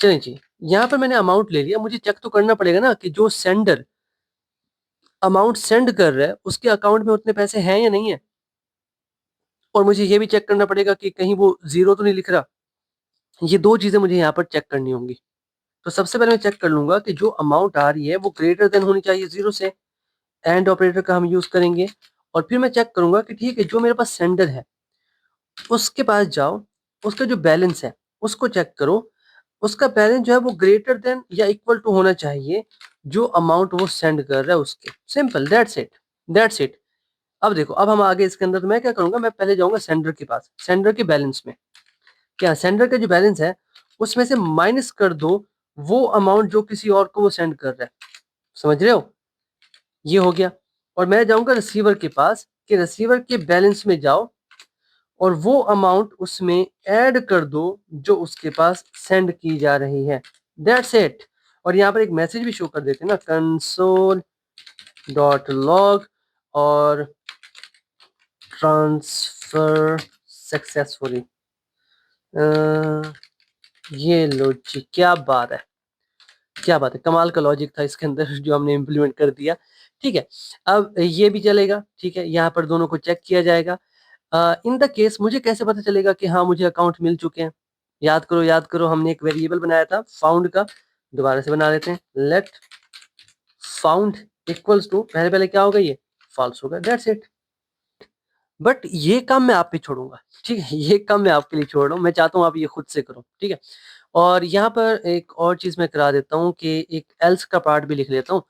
चलिए जी, यहाँ पर मैंने अमाउंट ले लिया। मुझे चेक तो करना पड़ेगा ना कि जो सेंडर अमाउंट सेंड कर रहा है उसके अकाउंट में उतने पैसे हैं या नहीं है, और मुझे ये भी चेक करना पड़ेगा कि कहीं वो जीरो तो नहीं लिख रहा। ये दो चीजें मुझे यहाँ पर चेक करनी होंगी। तो सबसे पहले मैं चेक कर लूंगा कि जो अमाउंट आ रही है वो ग्रेटर देन होनी चाहिए जीरो से। एंड ऑपरेटर का हम यूज करेंगे। और फिर मैं चेक करूंगा कि ठीक है, जो मेरे पास सेंडर है उसके पास जाओ, उसका जो बैलेंस है उसको चेक करो। उसका बैलेंस जो है वो ग्रेटर देन या इक्वल टू होना चाहिए जो अमाउंट वो सेंड कर रहा है उसके। Simple, that's it, that's it. अब देखो, अब हम आगे इसके अंदर, तो मैं क्या करूंगा, मैं पहले जाऊंगा सेंडर के पास, सेंडर के बैलेंस में। क्या सेंडर का जो बैलेंस है उसमें से माइनस कर दो वो अमाउंट जो किसी और को वो सेंड कर रहा है। समझ रहे हो, ये हो गया। और मैं जाऊंगा रिसीवर के पास कि रिसीवर के बैलेंस में जाओ और वो अमाउंट उसमें ऐड कर दो जो उसके पास सेंड की जा रही है। That's it. और यहाँ पर एक मैसेज भी शो कर देते हैं ना, कंसोल डॉट लॉग और ट्रांसफर सक्सेसफुली। ये लो जी, क्या बात है, क्या बात है, कमाल का लॉजिक था इसके अंदर जो हमने इम्प्लीमेंट कर दिया। ठीक है, अब ये भी चलेगा। ठीक है, यहाँ पर दोनों को चेक किया जाएगा। इन द केस मुझे कैसे पता चलेगा कि हाँ मुझे अकाउंट मिल चुके हैं। याद करो, याद करो, हमने एक वेरिएबल बनाया था फाउंड का, दोबारा से बना लेते हैं। लेट फाउंड इक्वल्स टू, पहले पहले क्या होगा, ये फॉल्स होगा। That's it. बट ये काम मैं आप पे छोड़ूंगा। ठीक है, ये काम मैं आपके लिए छोड़ रहा हूँ, मैं चाहता हूँ आप ये खुद से करो। ठीक है, और यहाँ पर एक और चीज मैं करा देता हूँ कि एक एल्स का पार्ट भी लिख लेता हूँ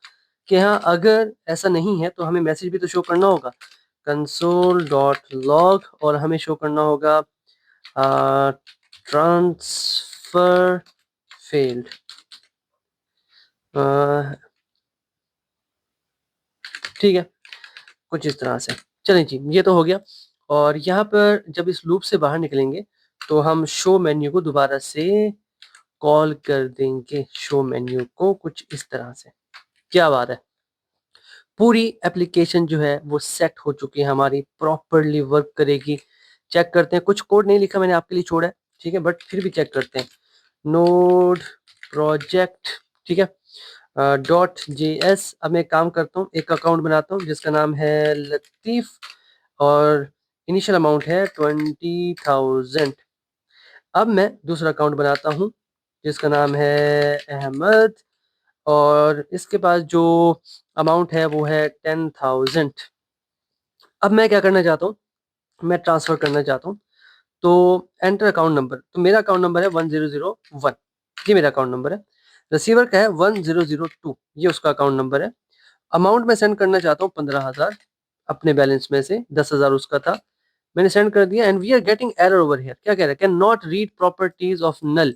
कि हाँ अगर ऐसा नहीं है तो हमें मैसेज भी तो शो करना होगा, कंसोल डॉट लॉग, और हमें शो करना होगा ट्रांसफर फेल्ड। ठीक है, कुछ इस तरह से। चलें जी, ये तो हो गया। और यहाँ पर जब इस लूप से बाहर निकलेंगे तो हम शो मेन्यू को दोबारा से कॉल कर देंगे, शो मेन्यू को कुछ इस तरह से। क्या बात है, पूरी एप्लीकेशन जो है वो सेट हो चुकी है हमारी, प्रॉपरली वर्क करेगी। चेक करते हैं, कुछ कोड नहीं लिखा मैंने आपके लिए छोड़ा है। ठीक है, बट फिर भी चेक करते हैं। नोड प्रोजेक्ट, ठीक है, डॉट JS। अब मैं एक काम करता हूँ, एक अकाउंट बनाता हूँ जिसका नाम है लतीफ़ और इनिशियल अमाउंट है 20,000। अब मैं दूसरा अकाउंट बनाता हूँ जिसका नाम है अहमद और इसके पास जो अमाउंट है वो है 10,000। अब मैं क्या करना चाहता हूँ, मैं ट्रांसफर करना चाहता हूँ। तो एंटर अकाउंट नंबर, तो मेरा अकाउंट नंबर है 1001, ये मेरा अकाउंट नंबर है। रिसीवर का है 1002, ये उसका अकाउंट नंबर है। अमाउंट मैं सेंड करना चाहता हूँ 15,000, अपने बैलेंस में से 10,000 उसका था, मैंने सेंड कर दिया। And we are getting error over here. क्या कह रहा है, can not read properties of null.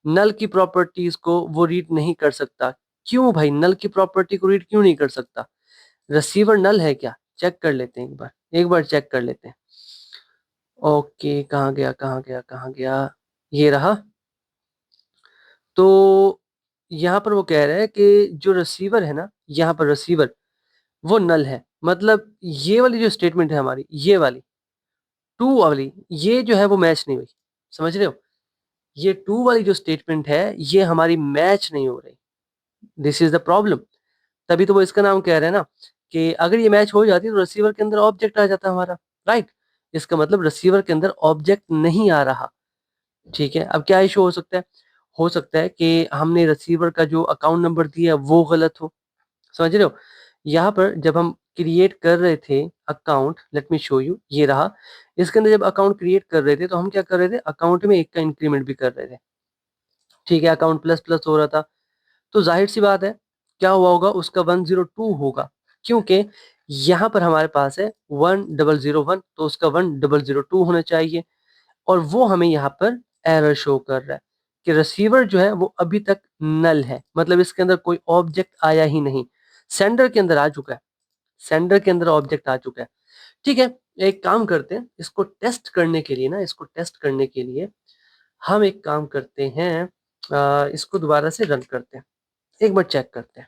Null की प्रॉपर्टीज को वो रीड नहीं कर सकता। क्यों भाई, नल की प्रॉपर्टी को रीड क्यों नहीं कर सकता, रिसीवर नल है क्या? चेक कर लेते हैं, एक बार चेक कर लेते हैं। ओके, कहाँ गया, कहाँ गया, कहाँ गया, ये रहा। तो यहाँ पर वो कह रहा है कि जो रिसीवर है ना, यहाँ पर रिसीवर वो नल है, मतलब ये वाली जो स्टेटमेंट है हमारी, ये वाली टू वाली, ये जो है वो मैच नहीं हुई। समझ रहे हो, ये टू वाली जो स्टेटमेंट है ये हमारी मैच नहीं हो रही। This is the problem. तभी तो वो इसका नाम कह रहे हैं ना कि अगर ये मैच हो जाती तो रिसीवर के अंदर ऑब्जेक्ट आ जाता हमारा, राइट। इसका मतलब रिसीवर के अंदर ऑब्जेक्ट नहीं आ रहा, ठीक है। अब क्या इशू हो सकता है कि हमने रिसीवर का जो अकाउंट नंबर दिया वो गलत हो, समझ रहे हो। यहाँ पर जब हम क्रिएट कर रहे थे account, let me show you, ये रहा। इसके अंदर जब अकाउंट क्रिएट कर रहे थे तो हम क्या कर रहे थे, अकाउंट में एक का इंक्रीमेंट भी कर रहे थे, ठीक है। अकाउंट प्लस प्लस हो रहा था, तो जाहिर सी बात है क्या हुआ होगा, उसका 102 होगा, क्योंकि यहाँ पर हमारे पास है 1001, तो उसका 1002 होना चाहिए। और वो हमें यहाँ पर एरर शो कर रहा है कि रिसीवर जो है वो अभी तक नल है, मतलब इसके अंदर कोई ऑब्जेक्ट आया ही नहीं। सेंडर के अंदर आ चुका है, सेंडर के अंदर ऑब्जेक्ट आ चुका है, ठीक है। एक काम करते हैं, इसको टेस्ट करने के लिए ना, इसको टेस्ट करने के लिए हम एक काम करते हैं, इसको दोबारा से रन करते हैं, एक बार चेक करते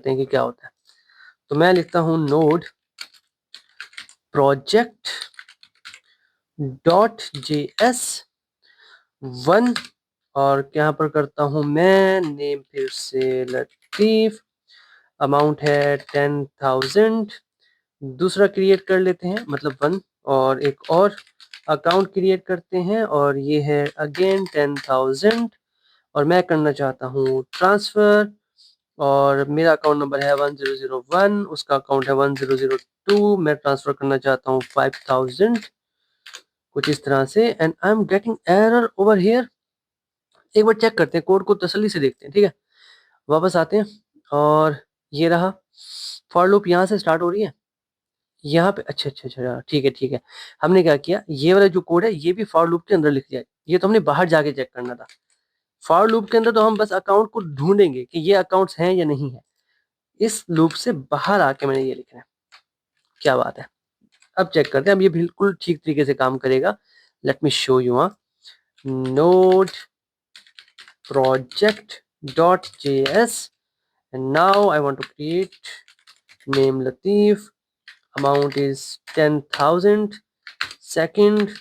हैं कि क्या होता है। तो मैं लिखता हूँ node project .js1 और यहाँ पर करता हूँ मैं नेम, फिर से लतीफ, अमाउंट है 10,000। दूसरा क्रिएट कर लेते हैं, मतलब 1, और एक और अकाउंट क्रिएट करते हैं और ये है अगेन 10,000, और मैं करना चाहता हूँ ट्रांसफर, और मेरा अकाउंट नंबर है 1001, उसका अकाउंट है 1002, मैं ट्रांसफर करना चाहता हूँ 5,000, कुछ इस तरह से, and I am getting error over here. एक बार चेक करते हैं, कोड को तसल्ली से देखते हैं, ठीक है। वापस आते हैं और ये रहा, फॉर लूप यहाँ से स्टार्ट हो रही है, यहाँ पे, अच्छा अच्छा अच्छा, ठीक है ठीक है। हमने क्या किया, ये वाला जो कोड है ये भी फॉर लूप के अंदर लिख दिया, ये तो हमने बाहर जाके चेक करना था। फॉर लूप के अंदर तो हम बस अकाउंट को ढूंढेंगे कि ये अकाउंट्स हैं या नहीं है, इस लूप से बाहर आके मैंने ये लिखना है, क्या बात है। अब चेक करते हैं, अब ये बिल्कुल ठीक तरीके से काम करेगा। Let me show you, node project.js, and now I want to create name Latif, amount is 10,000, second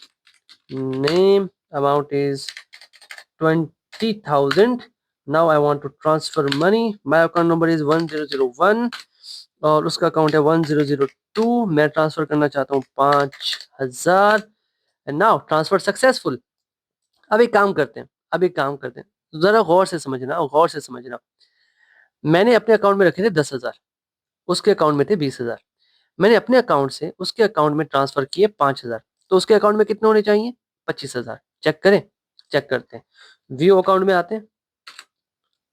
name amount is 20,000. now I want to transfer money, my account number is 1001 और उसका अकाउंट है 1002, मैं transfer करना चाहता हूँ 5,000, and now transfer successful. अब एक काम करते हैं, जरा गौर से समझना। मैंने अपने अकाउंट में रखे थे 10,000, उसके अकाउंट में थे 20,000, मैंने अपने अकाउंट से उसके अकाउंट में ट्रांसफर किए 5,000, तो उसके अकाउंट में कितने होने चाहिए, 25,000। चेक करें, चेक करते हैं, व्यू अकाउंट में आते हैं,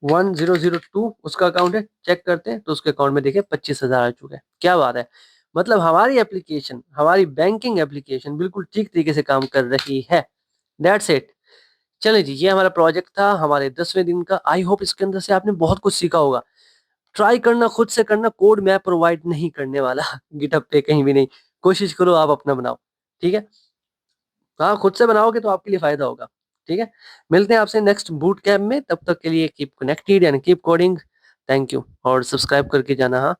1002 उसका अकाउंट है, चेक करते हैं तो उसके अकाउंट में देखिए 25,000 आ चुका है। क्या बात है, मतलब हमारी एप्लीकेशन, हमारी बैंकिंग एप्लीकेशन बिल्कुल ठीक तरीके से काम कर रही है। That's it. चलिए जी, ये हमारा प्रोजेक्ट था हमारे 10वें दिन का। आई होप इसके अंदर से आपने बहुत कुछ सीखा होगा। ट्राई करना, खुद से करना, कोड मैं प्रोवाइड नहीं करने वाला गिटहब पे कहीं भी नहीं। कोशिश करो आप अपना बनाओ, ठीक है। हाँ, खुद से बनाओगे तो आपके लिए फायदा होगा, ठीक है। मिलते हैं आपसे नेक्स्ट बूट कैंप में, तब तक के लिए keep connected and keep coding. Thank you, और सब्सक्राइब करके जाना, हाँ।